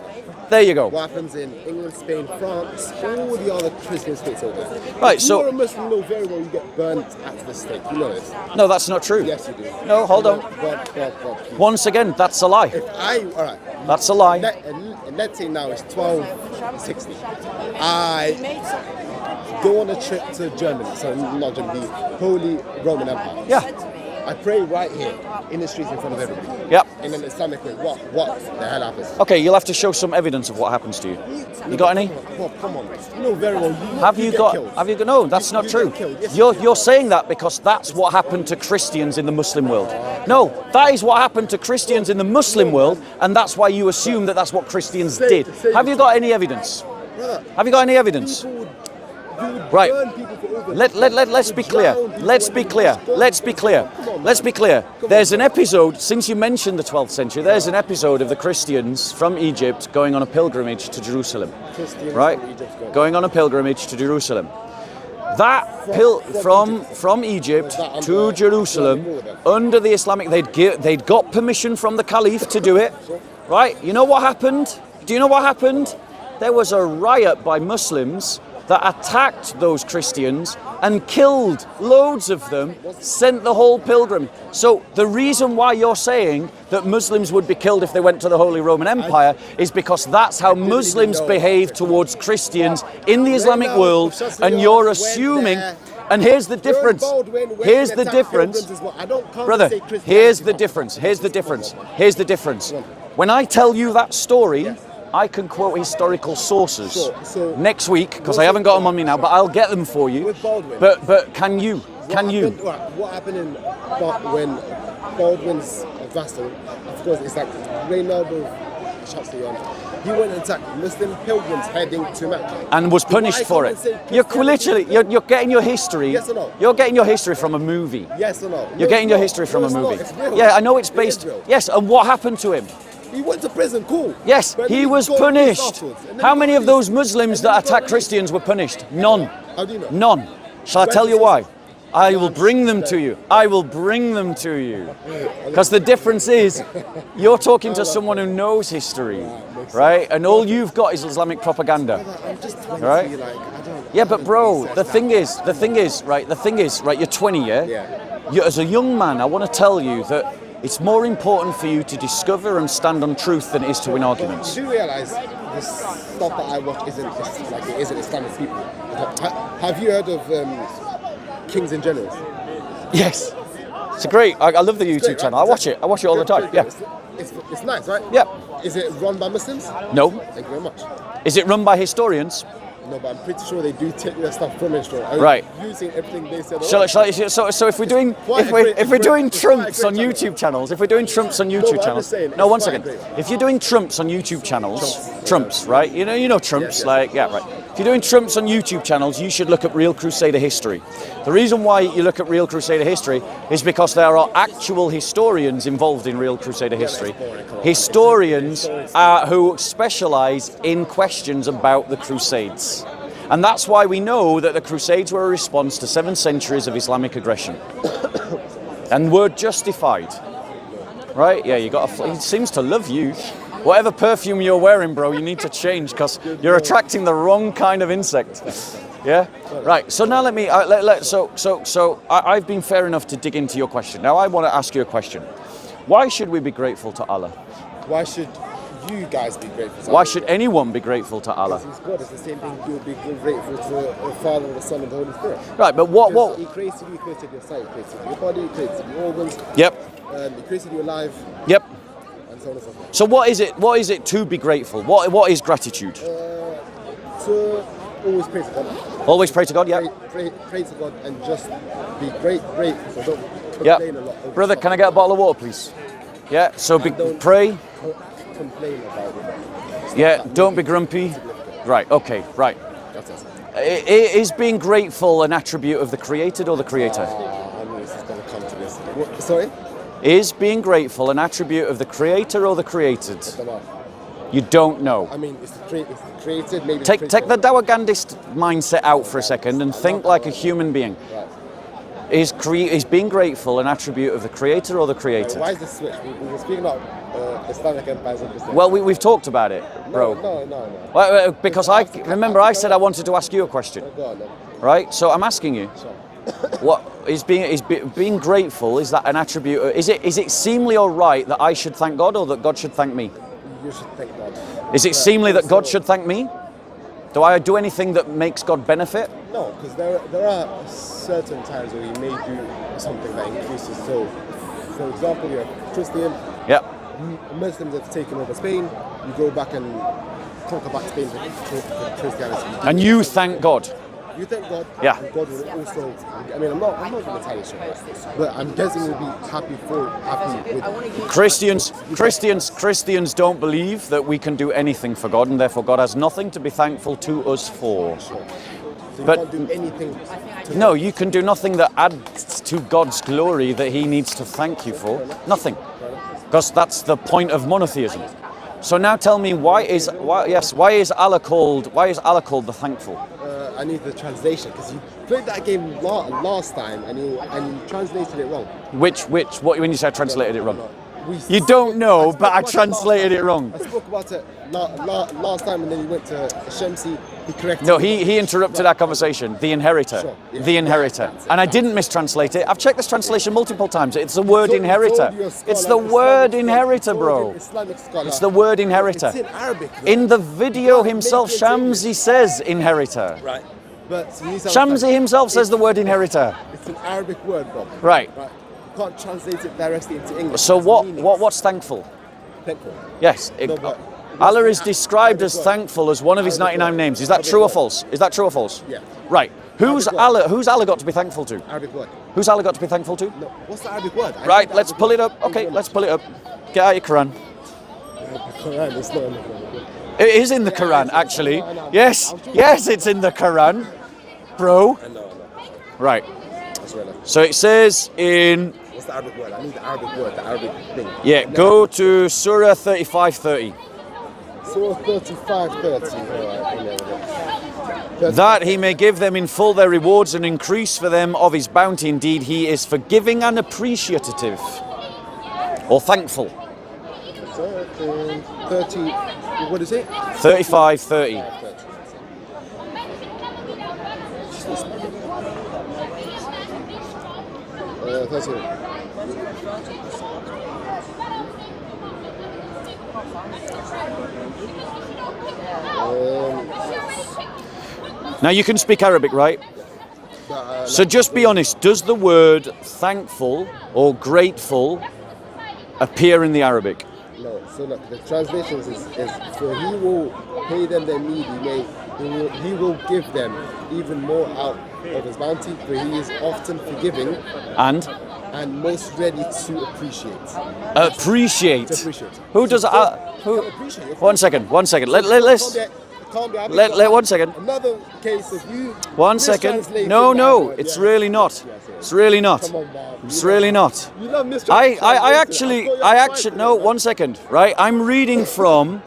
There you go. What happens in England, Spain, France, all the other Christian states over there. Right, so you're a Muslim, you know very well you get burnt at the stake. You know this. No, that's not true. Yes, you do. No, hold on. Once again, that's a lie. That's a lie. Let's say now it's 1260. I go on a trip to Germany, so not Germany, the Holy Roman Empire. Yeah. I pray right here in the streets in front of everybody. Yep. In an Islamic way. What the hell happens? Okay, you'll have to show some evidence of what happens to you. You got any? Come on. You know very well. Have you got? No, that's not true. You're saying that because that's what happened to Christians in the Muslim world. No, that is what happened to Christians in the Muslim world, and that's why you assume that that's what Christians did. Have you got any evidence? Have you got any evidence? Right. Let's be clear. There's an episode, since you mentioned the 12th century, there's an episode of the Christians from Egypt going on a pilgrimage to Jerusalem. Right? Going on a pilgrimage to Jerusalem. That from Egypt to Jerusalem under the Islamic, they'd got permission from the Caliph to do it, right? You know what happened? Do you know what happened? There was a riot by Muslims that attacked those Christians and killed loads of them, sent the whole pilgrim. So the reason why you're saying that Muslims would be killed if they went to the Holy Roman Empire is because that's how Muslims behave towards Christians in the Islamic world, and you're assuming. And here's the difference. Here's the difference. Brother, here's the difference. Here's the difference. Here's the difference. When I tell you that story, I can quote historical sources next week, because I haven't got them on me now, but I'll get them for you. With Baldwin. But can you? What happened when Baldwin's vassal, of course, it's like Reynaldo Chatsleon, he went and attacked Muslim pilgrims heading to Mecca. And was punished for it. You're getting your history. Yes or no? You're getting your history from a movie. Yes or no? You're getting your history from a movie. It's real. Yeah, I know it's based. Yes, and what happened to him? He went to prison, cool. Yes, But he was got punished. released afterwards. How many of those Muslims that attacked Christians were punished? None. How do you know? None. Shall I tell you why? I will bring them to you. I will bring them to you. Because the difference is, you're talking to someone who knows history, right? And all you've got is Islamic propaganda. I'm just 20, Right? like, I don't... Yeah, but bro, the thing is, right, you're 20, yeah? Yeah. As a young man, I want to tell you that it's more important for you to discover and stand on truth than it is to win arguments. You do realise the stuff that I watch isn't Islamic people. Have you heard of Kings and Generals? Yes. It's a great, I love the YouTube channel. I watch it all the time. Yeah. It's nice, right? Yeah. Is it run by Muslims? No. Thank you very much. Is it run by historians? No, but I'm pretty sure they do take their stuff from history. Right. Using everything they said. So if we're doing Trumps on YouTube channels, no, one second. If you're doing Trumps on YouTube channels, Trumps, right? You know Trumps, right. If you're doing Trumps on YouTube channels, you should look at Real Crusader history. The reason why you look at Real Crusader history is because there are actual historians involved in Real Crusader history. Historians who specialise in questions about the Crusades. And that's why we know that the Crusades were a response to 7 centuries of Islamic aggression. And were justified. Right? Yeah, he seems to love you. Whatever perfume you're wearing, bro, you need to change, because you're attracting the wrong kind of insect. Yeah? Right, so now let me, I've been fair enough to dig into your question. Now I want to ask you a question. Why should we be grateful to Allah? Why should you guys be grateful to Allah? Why should anyone be grateful to Allah? Because He's God. It's the same thing you'll be grateful to the Father, the Son, and the Holy Spirit. Right, but what? He created you, he created your sight, he created your body, he created your organs. Yep. He created you alive. Yep. And so on and so forth. So what is it to be grateful? What is gratitude? To always pray to God. Always pray to God, yeah. Pray to God and just be grateful. Don't complain a lot. Brother, can I get a bottle of water, please? Yeah, so pray. Complain about it. Yeah, don't be grumpy. Right, okay, right. That's it. Is being grateful an attribute of the created or the creator? I knew this is going to come to this. What, sorry? Is being grateful an attribute of the creator or the created? I don't know. You don't know. I mean, it's created, maybe... Take the Dawah-Gandhist mindset out for a second and think like a human being. Right. Is being grateful an attribute of the creator or the created? Why is this switch? We were speaking about Islamic empires and Christianity. Well, we've talked about it, bro. No. Well, because I said I wanted to ask you a question. Go on, then. Right? So I'm asking you. Sure. What is being grateful? Is that an attribute? Is it seemly or right that I should thank God or that God should thank me? You should thank God. Is it seemly that God should thank me? Do I do anything that makes God benefit? No, because there are certain times where you may do something that increases. So, for example, you're a Christian. Yeah. Muslims have taken over Spain. You go back and conquer back Spain for Christianity. And you thank God. You thank God. Yeah. And God will also. I mean, I'm not entirely sure, but I'm guessing you'll be happy with. Christians don't believe that we can do anything for God, and therefore God has nothing to be thankful to us for. Sure. So you But- can't do anything. No, you can do nothing that adds to God's glory that He needs to thank you for. Nothing, because that's the point of monotheism. So now tell me, why is Allah called the thankful? I need the translation because you played that game last time and you translated it wrong. What when you say I translated it wrong? No. You don't know, but I translated it wrong. I spoke about it last time, and then you went to Shamsi. He corrected. No, me. he interrupted our conversation. The inheritor. Sure, yeah. The inheritor. And I didn't mistranslate it. I've checked this translation multiple times. It's the word inheritor. It's the word inheritor, bro. It's the word inheritor. It's in Arabic. Though. In the video himself, Shamsi says inheritor. Right. But Shamsi himself says the word inheritor. It's an Arabic word, Bob. Right. You can't translate it directly into English. So what's thankful? Thankful. Yes. Allah is described as thankful as one of his 99 names. Is that true or false? Is that true or false? Yeah. Right. Who's Allah got to be thankful to? Arabic word. Who's Allah got to be thankful to? No. What's the Arabic word? Right, let's pull it up. Okay, let's pull it up. Get out your Quran. The Quran is not in the Quran. It is in the Quran, actually. Yes, it's in the Quran, bro. I know. Right. That's right. So it says in. What's the Arabic word? I need the Arabic word, the Arabic thing. Yeah, go to Surah 35:30. Surah 35:30. Alright, That he may give them in full their rewards and increase for them of his bounty. Indeed, he is forgiving and appreciative. Or thankful. 30. What is it? 35:30. 30. Now you can speak Arabic, right? So just be honest, does the word thankful or grateful appear in the Arabic? No, so look, the translations is for he will pay them their need, he will give them even more out of his bounty, for he is often forgiving And most ready to appreciate. Appreciate. To appreciate. Who does who? Appreciate. One second. Let's let 1 second. Another case of you. One second. mistranslating No, that word. it's Yeah. really not. Yeah, It's really not. Come on, man. It's really not. You love I actually no, 1 second, right? I'm reading from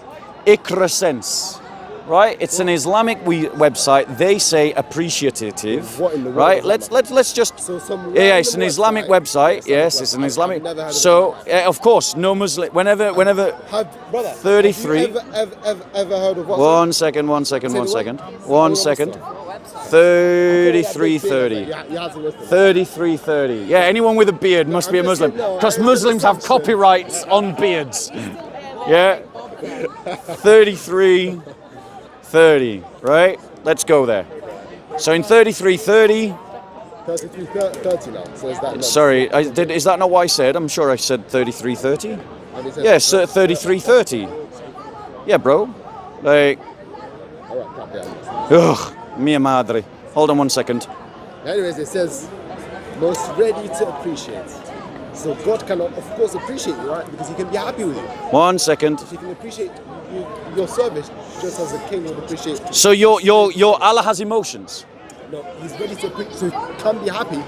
Iqra Sense, right? It's an Islamic website. They say appreciative, What in the world right? is Let's just So some yeah, it's an random Islamic website. Yes, it's an Islamic. I've never heard of So that. of course, no Muslim. Whenever. Brother, 33. Have you ever heard of what? 1 second. 1 second. 1 second. 1 second. 33:30. You have to listen. 33:30. Yeah, anyone with a beard must be a Muslim. Because Muslims have copyrights on beards. Yeah? 33:30. Right? Let's go there. So in 33:30. 33:30 now. So is that not? Sorry, is that not what I said? I'm sure I said 33:30. Yes, 33:30. Yeah, bro. Like. Ugh, mia madre. Hold on 1 second. Anyways, it says most ready to appreciate. So God can of course appreciate you, right? Because He can be happy with you. 1 second. He can appreciate your service just as a king would appreciate. So your Allah has emotions. No, He's ready to appreciate. So He can be happy.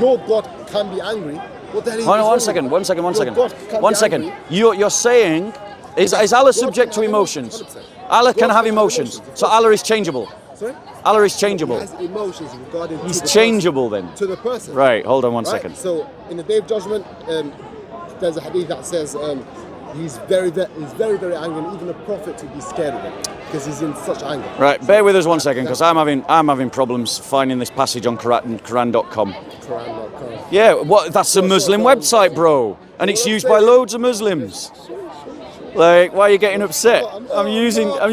Your God can be angry. What the hell is Hold on, wrong 1 with second. you? 1 second. 1 Your second. God can 1 be second. angry. You're saying is Allah subject to can have emotions? emotions, 100%. Allah can God have can have emotions. emotions. So Allah is changeable. Sorry? Allah is He changeable. has emotions regarding He's to the changeable then. person, to the person. Right. Hold on 1 Right? second. So in the Day of Judgment, there's a hadith that says he's very angry, and even a prophet would be scared of him because he's in such anger. Right. Bear with us 1 second, because I'm having problems finding this passage on Quran.com. Quran.com. Yeah. What? That's a Muslim website, bro, and it's used by loads of Muslims. Like, why are you getting upset? I'm using. I'm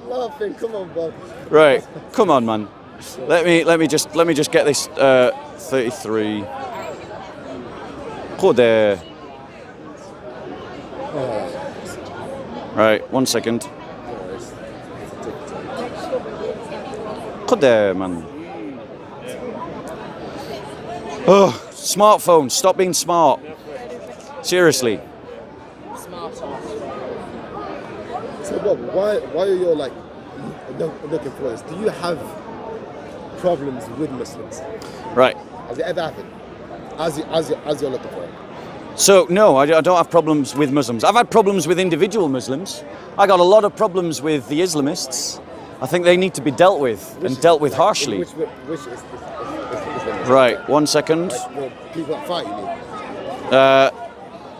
laughing. Come on, Bob. Right. Come on, man. Let me just get this 33. There. Right, 1 second. There, man. Oh, smartphone, stop being smart. Seriously. So Bob, why are you like looking for this? Do you have problems with Muslims? Right. Has it ever happened? As you're looking for it? So, no, I don't have problems with Muslims. I've had problems with individual Muslims. I got a lot of problems with the Islamists. I think they need to be dealt with and dealt with harshly. Which is Right, 1 second. like, the people that fight, you mean?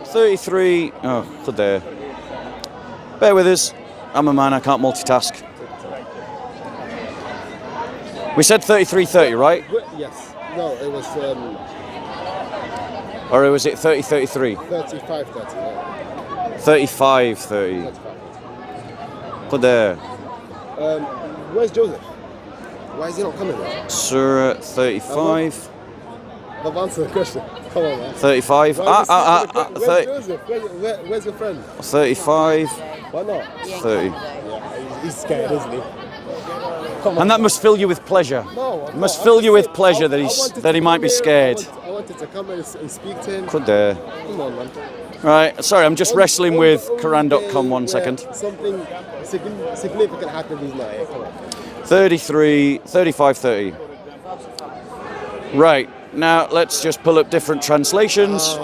33. Oh, good there. Bear with us. I'm a man, I can't multitask. We said 33-30, right? Yes. No, it was Or was it 30-33? 35-30. Yeah. 35-30. Good there. Where's Joseph? Why is he not coming? Surah 35. I've answered the question. Come on, man. 35. Where's 30, Joseph? Where's your friend? 35. Why not? 30. Yeah, he's scared, isn't he? And that must fill you with pleasure. No, It must fill you with pleasure that he might be scared. I wanted to come and speak to him. Good there. Come on, man. Right, sorry, I'm just wrestling with Quran.com 1 second. Something significant happened these night. Come on. 33, 35-30. Right, now let's just pull up different translations.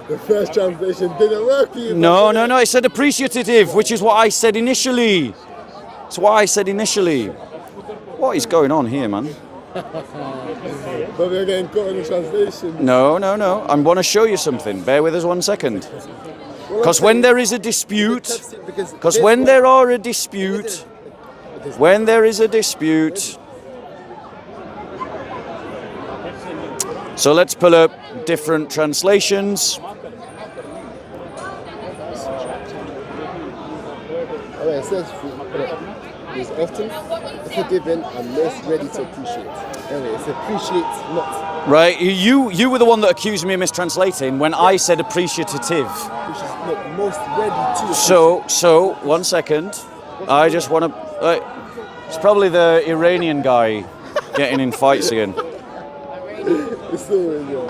The first translation didn't work for you. No, it said appreciative, which is what I said initially. It's what I said initially. What is going on here, man? But we're getting caught in the translation. No. I want to show you something. Bear with us 1 second. Because when there is a dispute, when there is a dispute, so let's pull up different translations. It says he's often forgiven and most ready to appreciate. Anyway, it's appreciate not. Right, you were the one that accused me of mistranslating when I said appreciative. Which is not most ready to appreciate. So 1 second. I just want to. It's probably the Iranian guy getting in fights again. It's still in there.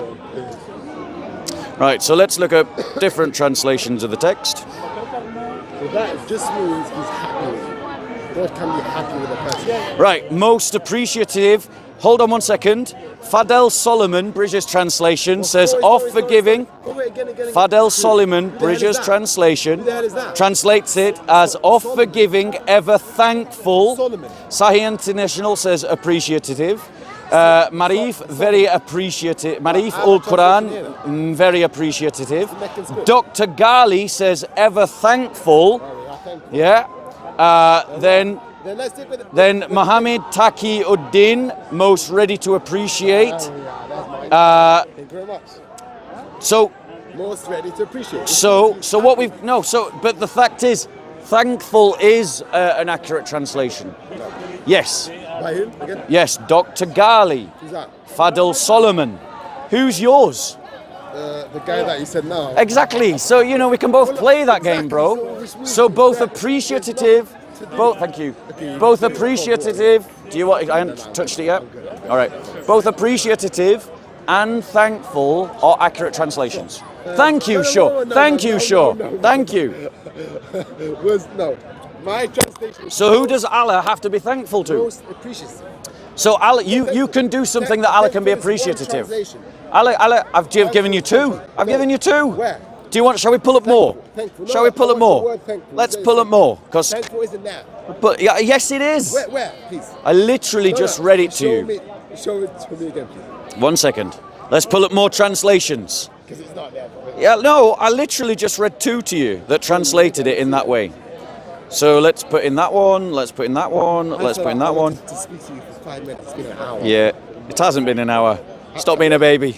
Right, so let's look up different translations of the text. So that just means he's happy with you. God can be happy with a person. Right, most appreciative. Hold on 1 second. Fadel Solomon, Bridges translation, says off forgiving. Fadel Solomon, Bridges translation, Who the hell is that? translates it as off forgiving, ever thankful. Solomon. Sahih International says appreciative. Marif, very appreciative. Marif Ul Quran, very appreciative. Dr. Ghali says ever thankful. Yeah. Then Mohammed Taqi Uddin, most ready to appreciate. Thank you very much. So Most ready to appreciate. but the fact is, thankful is an accurate translation. Yes. By whom again? Yes, Dr. Ghali. Who's that? Fadel Solomon. Who's yours? The guy that you said now. Exactly. So, we can both play that game, bro. So both appreciative, thank you. Both appreciative. Do you want, I haven't touched it yet? All right. Both appreciative and thankful are accurate translations. Thank you, Shaw. Thank you, Shaw. Thank you. No. My translation. So who does Allah have to be thankful to? Most appreciative. So Allah, you can do something that Allah can be appreciative. Allah, I've given you two. I've given you two. Where? Do you want? Shall we pull up more? Thankful. Shall we pull up more? Let's pull up more. Because Thankful isn't there. yes, it is. Where? Please. I literally just read it to you. Show it to me again, please. 1 second. Let's pull up more translations. Because it's not there. Yeah, no, I literally just read two to you that translated it in that way. So let's put in that one. Let's put in that one. Let's put in that one. To speak to you for 5 minutes. It's been an hour. Yeah, it hasn't been an hour. Stop being a baby.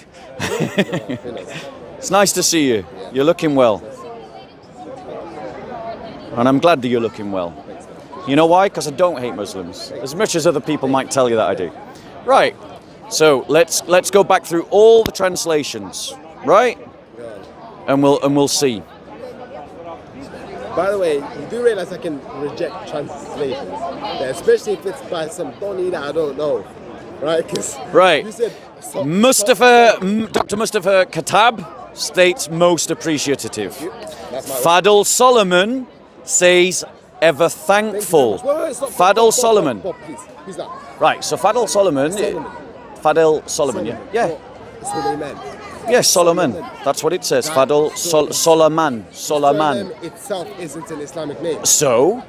It's nice to see you. You're looking well. And I'm glad that you're looking well. You know why? Because I don't hate Muslims. As much as other people might tell you that I do. Right. So let's go back through all the translations. Right? And we'll see. By the way, you do realize I can reject translations, especially if it's by some Donny that I don't know, right? Right. You said Dr. Mustafa Katab states most appreciative. Fadel Solomon says ever thankful. Fadel Solomon. Please. Who's that? Right. So Fadel Solomon. Fadel Solomon. Yeah. Solomon. Yes, Solomon. That's what it says. Fadel Solomon. Solomon itself isn't an Islamic name. So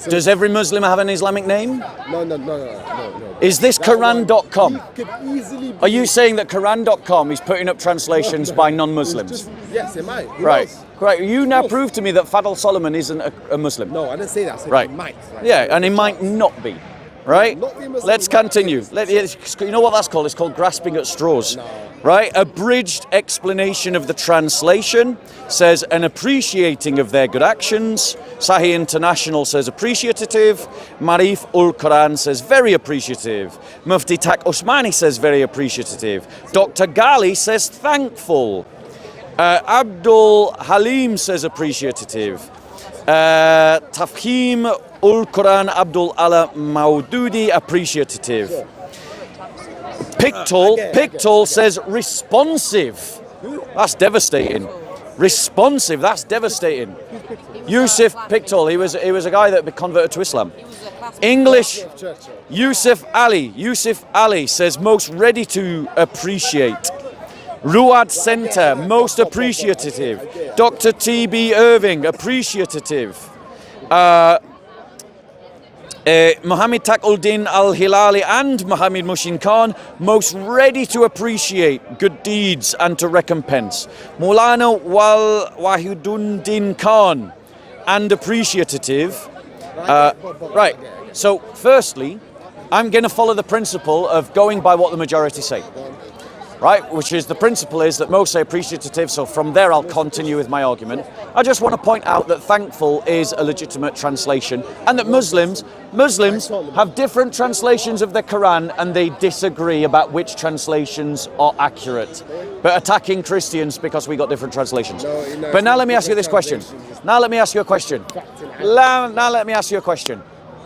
Does every Muslim have an Islamic name? No. Is this That one, Quran.com? he could easily be, Are you saying that Quran.com is putting up translations by non-Muslims? Yes, it might. Who Right. knows? Right. You now prove to me that Fadl Solomon isn't a Muslim. No, I didn't say that. I said Right. he might. Right? Yeah, and he might not be. Right? Not be a Muslim, Let's he might continue. be. You know what that's called? It's called grasping at straws. No. Right? Abridged explanation of the translation says an appreciating of their good actions. Sahih International says appreciative. Marif ul Quran says very appreciative. Mufti Tak Osmani says very appreciative. Dr. Ghali says thankful. Abdul Halim says appreciative. Tafhim ul Quran Abdul Allah Maududi appreciative. Pictol says responsive. That's devastating. Responsive, that's devastating. Yusuf Pictol, he was a guy that converted to Islam. English, Yusuf Ali says most ready to appreciate. Ruad Center, most appreciative. Dr. T.B. Irving, appreciative. Mohammed Taqul-Din Al-Hilali and Mohammed Mushin Khan, most ready to appreciate good deeds and to recompense. Maulana Wahiduddin Khan, and appreciative. Right, so firstly, I'm going to follow the principle of going by what the majority say. Right, which is the principle is that most say appreciative, so from there I'll continue with my argument. I just want to point out that thankful is a legitimate translation and that Muslims have different translations of the Quran and they disagree about which translations are accurate. But attacking Christians because we got different translations. But now let me ask you this question. Now let me ask you a question.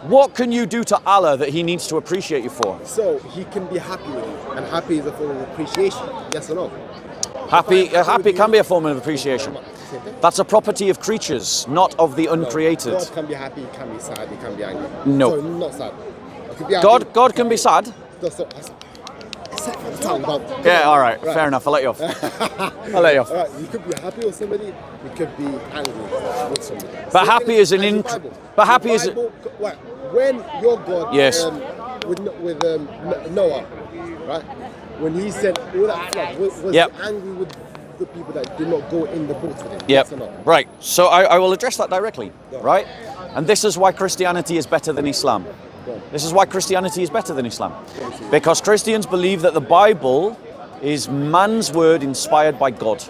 What can you do to Allah that he needs to appreciate you for? So he can be happy with you, and happy is a form of appreciation. Yes or no? Happy can be a form of appreciation. That's a property of creatures, not of the uncreated. God can be happy, he can be sad, he can be angry. No. So not sad. He can be happy. God can be sad. Yeah, all right, fair enough. I'll let you off. All right, you could be happy with somebody, you could be angry with somebody. But happy is an when your God, yes, with Noah, right? When he said all that flood, was he angry with the people that did not go in the boat with him? Yep. Yes or no? Right. So I will address that directly. Right. And this is why Christianity is better than Islam. This is why Christianity is better than Islam. Because Christians believe that the Bible is man's word inspired by God.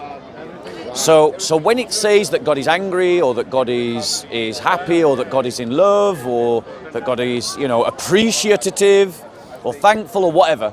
So when it says that God is angry or that God is happy or that God is in love or that God is, appreciative or thankful or whatever,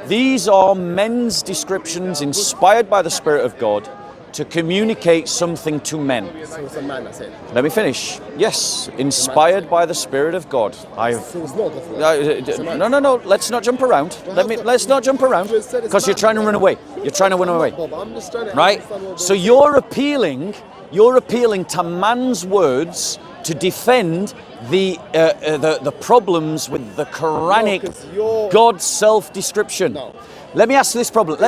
these are men's descriptions inspired by the Spirit of God to communicate something to men. So it's a man that said. Let me finish. Yes, inspired by the Spirit of God. So it's not God. No. Let's not jump around. Let's not jump around because you're trying to run away. You're trying to run away. I'm just trying to right? So you're appealing to man's words to defend the problems with the Quranic God self-description. No. Let me ask this problem.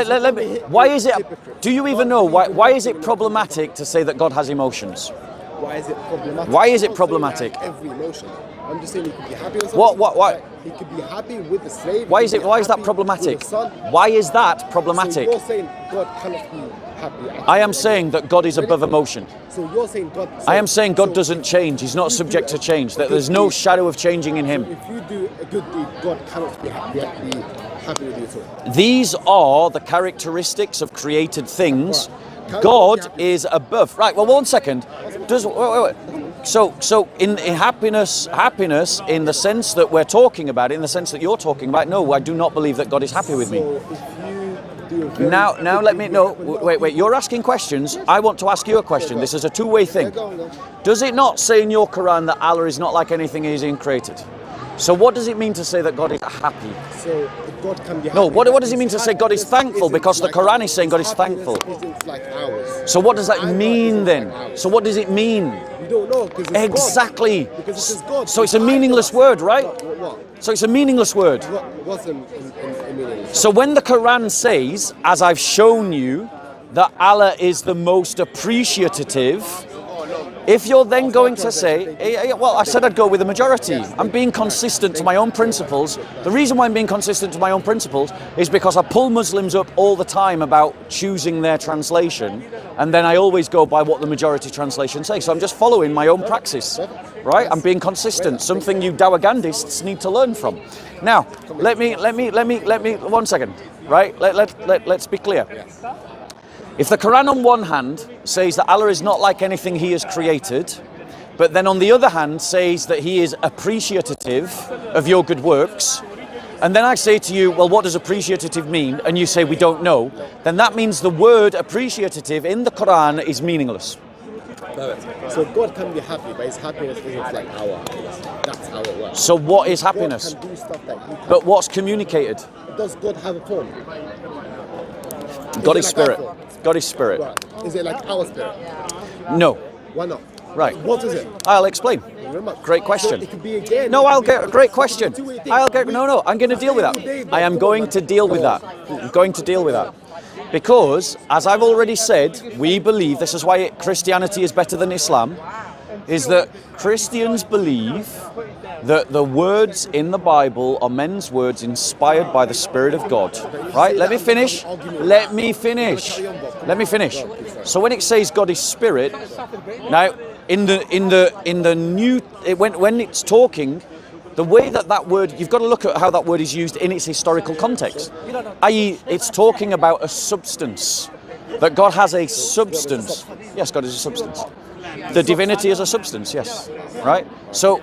Why is it? Do you even know why is it problematic to say that God has emotions? Why is it problematic? Why is it problematic? Every emotion. I'm just saying he could be happy with something. What? He could be happy with the slave. Why is that problematic? Why is that problematic? So you're saying God cannot be happy. I am saying that God is above emotion. So you're saying God. I am saying God doesn't change. He's not subject to change. That there's no shadow of changing in him. If you do a good deed, God cannot be happy with you too. These are the characteristics of created things. God is above. Right. Well, 1 second. Wait. So in happiness in the sense that we're talking about, in the sense that you're talking about, no, I do not believe that God is happy with me. Now let me know. Wait. You're asking questions. I want to ask you a question. This is a two-way thing. Does it not say in your Quran that Allah is not like anything He's created? So what does it mean to say that God is happy? So God can be happy. No, what does it mean to say God is thankful? Because the Quran is saying God is thankful. Like ours. So what does that mean then? So what does it mean? We don't know because it's exactly. God. Because it is God. So it's a meaningless word, right? What? So it's a meaningless word. What's a meaningless? So when the Quran says, as I've shown you, that Allah is the most appreciative, If you're then going to say, well, I said I'd go with the majority. I'm being consistent to my own principles. The reason why I'm being consistent to my own principles is because I pull Muslims up all the time about choosing their translation, and then I always go by what the majority translation says. So I'm just following my own praxis, right? I'm being consistent, something you Dawagandists need to learn from. Now, let me, 1 second, right? Let's be clear. If the Quran on one hand says that Allah is not like anything he has created, but then on the other hand says that he is appreciative of your good works, and then I say to you, well, what does appreciative mean? And you say, we don't know, then that means the word appreciative in the Quran is meaningless. So God can be happy, but his happiness isn't like our happiness. That's how it works. So what is happiness? God can do stuff that you can't. But what's communicated? Does God have a form? God is spirit. God is spirit. Right. Is it like our spirit? No. Why not? Right. What is it? I'll explain. Great question. So it could be again. No, I'll get a great question. I'm going to deal with that. I am going to deal with that. I'm going to deal with that. Because, as I've already said, we believe, this is why Christianity is better than Islam, is that Christians believe that the words in the Bible are men's words inspired by the Spirit of God. Right? Let me finish. So when it says God is spirit, now in the new when it's talking, the way that word, you've got to look at how that word is used in its historical context. I.e., it's talking about a substance. That God has a substance. Yes, God is a substance. The divinity is a substance, yes. Right? So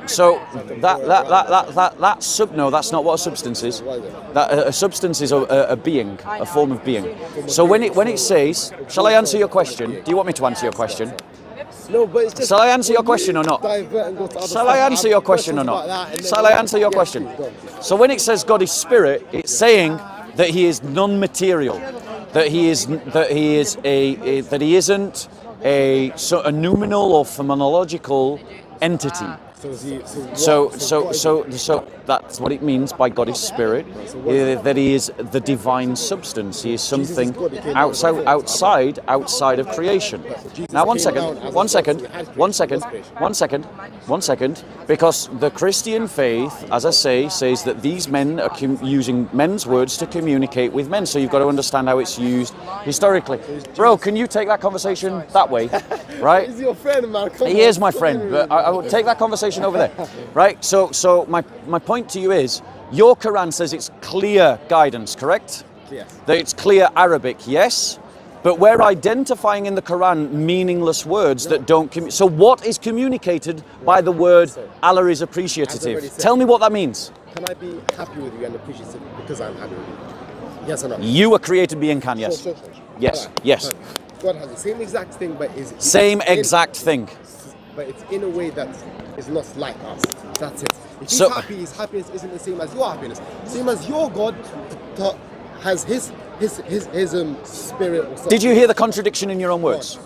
no, that's not what a substance is. That a substance is a being, a form of being. So when it says, shall I answer your question? Do you want me to answer your question? No, but it's just, shall I answer your question or not? Shall I answer your question or not? Shall I answer your question? So when it says God is spirit, it's saying that he is non-material, that he isn't a noumenal or phenomenological entity. So that's what it means by God is spirit, that he is the divine substance. He is something outside of creation. Now, one second, because the Christian faith, as I say, says that these men are using men's words to communicate with men. So you've got to understand how it's used historically. Bro, can you take that conversation that way, right? He's your friend, man. He is my friend, but I will take that conversation over there, right? So my point to you is, your Quran says it's clear guidance, correct? Yes. That it's clear Arabic, yes, but we're identifying in the Quran meaningless words that don't communicate. So what is communicated by the word Allah is appreciative? Tell me what that means. Can I be happy with you and appreciative because I'm happy with you? Yes or no? You, a created being, can, yes. Sure. Yes, Right. yes. God has the same exact thing, but is Same exact thing. But it's in a way that is not like us. That's it. If he's So- happy, his happiness isn't the same as your happiness. Same as your God has his spirit or something. Did you hear the contradiction in your own words?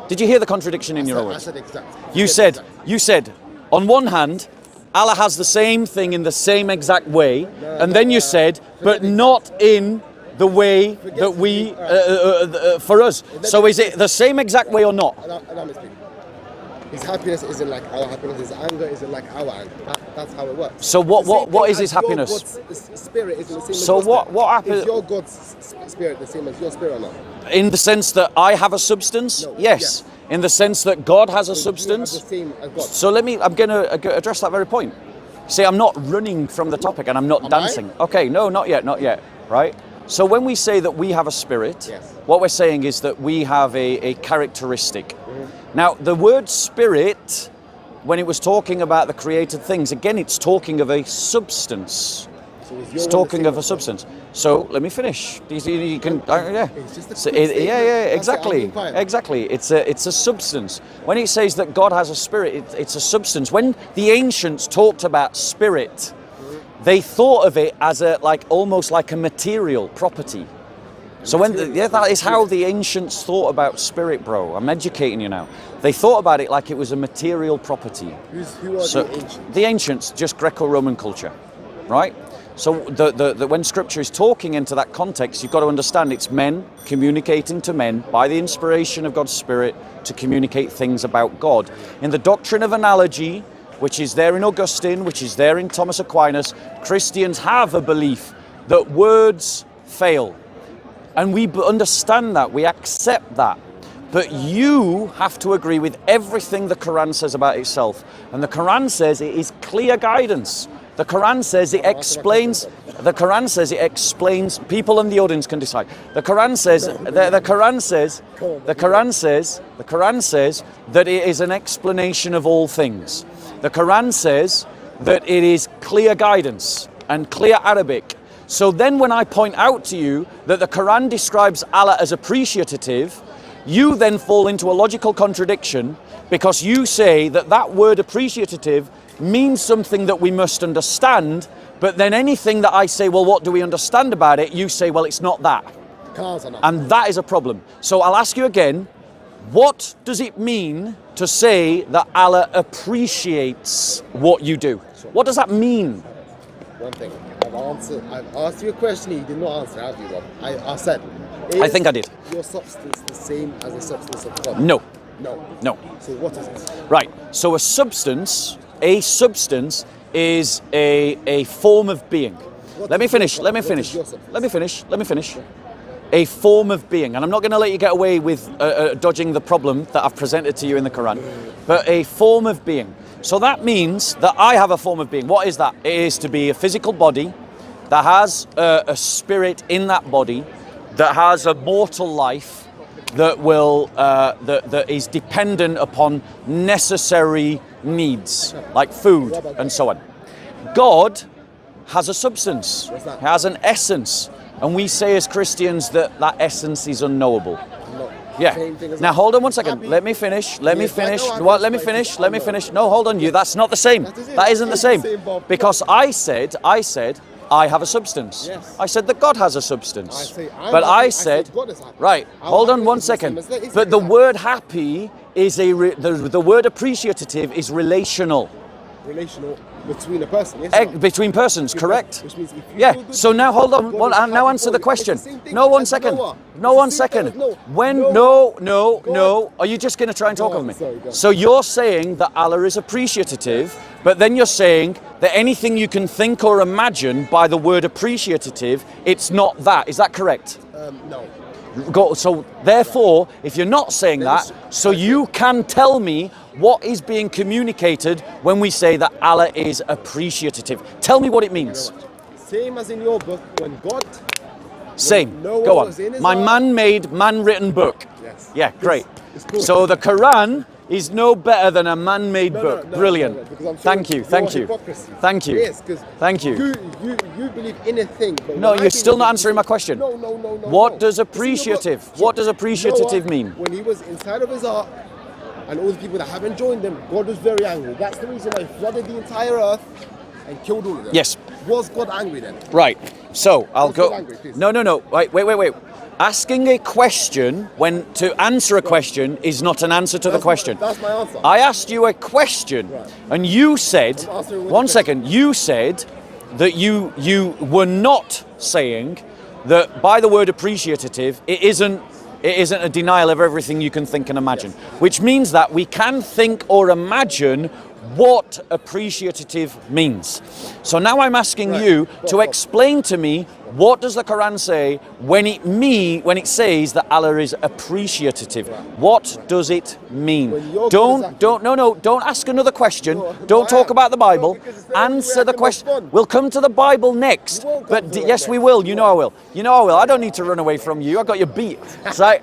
Did you hear the contradiction in your own I words? said exact. You said, on one hand, Allah has the same thing in the same exact way, and then you said, but not in the way that we, for us. So is it the same exact way or not? Allow me to speak. His happiness isn't like our happiness. His anger isn't like our anger. That's how it works. So what is his Your happiness? God's spirit isn't the same as So your spirit. what happens? Is your God's spirit the same as your spirit or not? In the sense that I have a substance? No, Yes. In the sense that God has a substance? You have the same as God. So I'm going to address that very point. See, I'm not running from the topic and I'm not dancing. Okay, no, not yet, right? So when we say that we have a spirit, Yes. what we're saying is that we have a characteristic. Now, the word spirit, when it was talking about the created things, again, it's talking of a substance. So is your It's one talking the of same a as substance. So let me finish. You can, yeah. It's just a So quick statement. That's it, exactly, I'm being quiet. exactly. It's a substance. When it says that God has a spirit, it's a substance. When the ancients talked about spirit, they thought of it as almost like a material property. So that is how the ancients thought about spirit, bro. I'm educating you now. They thought about it like it was a material property. Who are the ancients? The ancients, just Greco-Roman culture, right? So when Scripture is talking into that context, you've got to understand it's men communicating to men by the inspiration of God's Spirit to communicate things about God. In the doctrine of analogy, which is there in Augustine, which is there in Thomas Aquinas, Christians have a belief that words fail. And we understand that, we accept that. But you have to agree with everything the Quran says about itself. And the Quran says it is clear guidance. The Quran says it explains. The Quran says it explains. People in the audience can decide. The Quran says. The Quran says. The Quran says. The Quran says that it is an explanation of all things. The Quran says that it is clear guidance and clear Arabic. So then, when I point out to you that the Quran describes Allah as appreciative, you then fall into a logical contradiction because you say that that word appreciative means something that we must understand, but then anything that I say, well, what do we understand about it? You say, well, it's not that. And that is a problem. So I'll ask you again, what does it mean to say that Allah appreciates what you do? What does that mean? One thing, I've asked you a question, you did not answer, have you, Rob? I said, I think I did. Your substance the same as the substance of God? No. No. So what is it? Right. So a substance is a form of being. Let me finish. A form of being. And I'm not going to let you get away with dodging the problem that I've presented to you in the Quran. But a form of being. So that means that I have a form of being. What is that? It is to be a physical body that has a spirit in that body, that has a mortal life, that will that is dependent upon necessary needs like food and so on. God has a substance, has an essence, and we say as Christians that essence is unknowable. Yeah. Now hold on one second. Let me finish. Let me finish. No, hold on. That's not the same. That isn't the same. Because I said I have a substance. Yes. I said that God has a substance. I said God is happy. Right. Hold on one second. But the word happy is the word appreciative is relational. Relational between a person. Yes, between persons, correct? Which means if you So now hold on. Now answer the question. No, 1 second. No, 1 second. No. Are you just going to try and talk over me? So you're saying that Allah is appreciative, but then you're saying that anything you can think or imagine by the word appreciative, it's not that. Is that correct? No. So therefore, if you're not saying that, so you can tell me what is being communicated when we say that Allah is appreciative. Tell me what it means. Same as in your book, when God... Same. Go on. My man-made, man-written book. Yes. Yeah, great. It's cool. So the Quran is no better than a man-made book. No, brilliant. Thank you. Thank you. Yes, because thank you. You believe in a thing. But no, you're still not answering my question. No. What does appreciative? What does appreciative mean? When he was inside of his ark, and all the people that haven't joined him, God was very angry. That's the reason why he flooded the entire earth and killed all of them. Yes. Was God angry then? Right. So I'll go. God angry, please? No. Wait. Asking a question to answer a question is not an answer to the question. That's my answer. I asked you a question, and you said, 1 second, you said that you were not saying that by the word appreciative, it isn't a denial of everything you can think and imagine, which means that we can think or imagine what appreciative means. So now I'm asking you to explain to me, what does the Quran say when it says that Allah is appreciative? What does it mean? Don't ask another question. Don't talk about the Bible. Answer the question. We'll come to the Bible next. But yes, we will. You know I will. I don't need to run away from you. I got your beat. Right?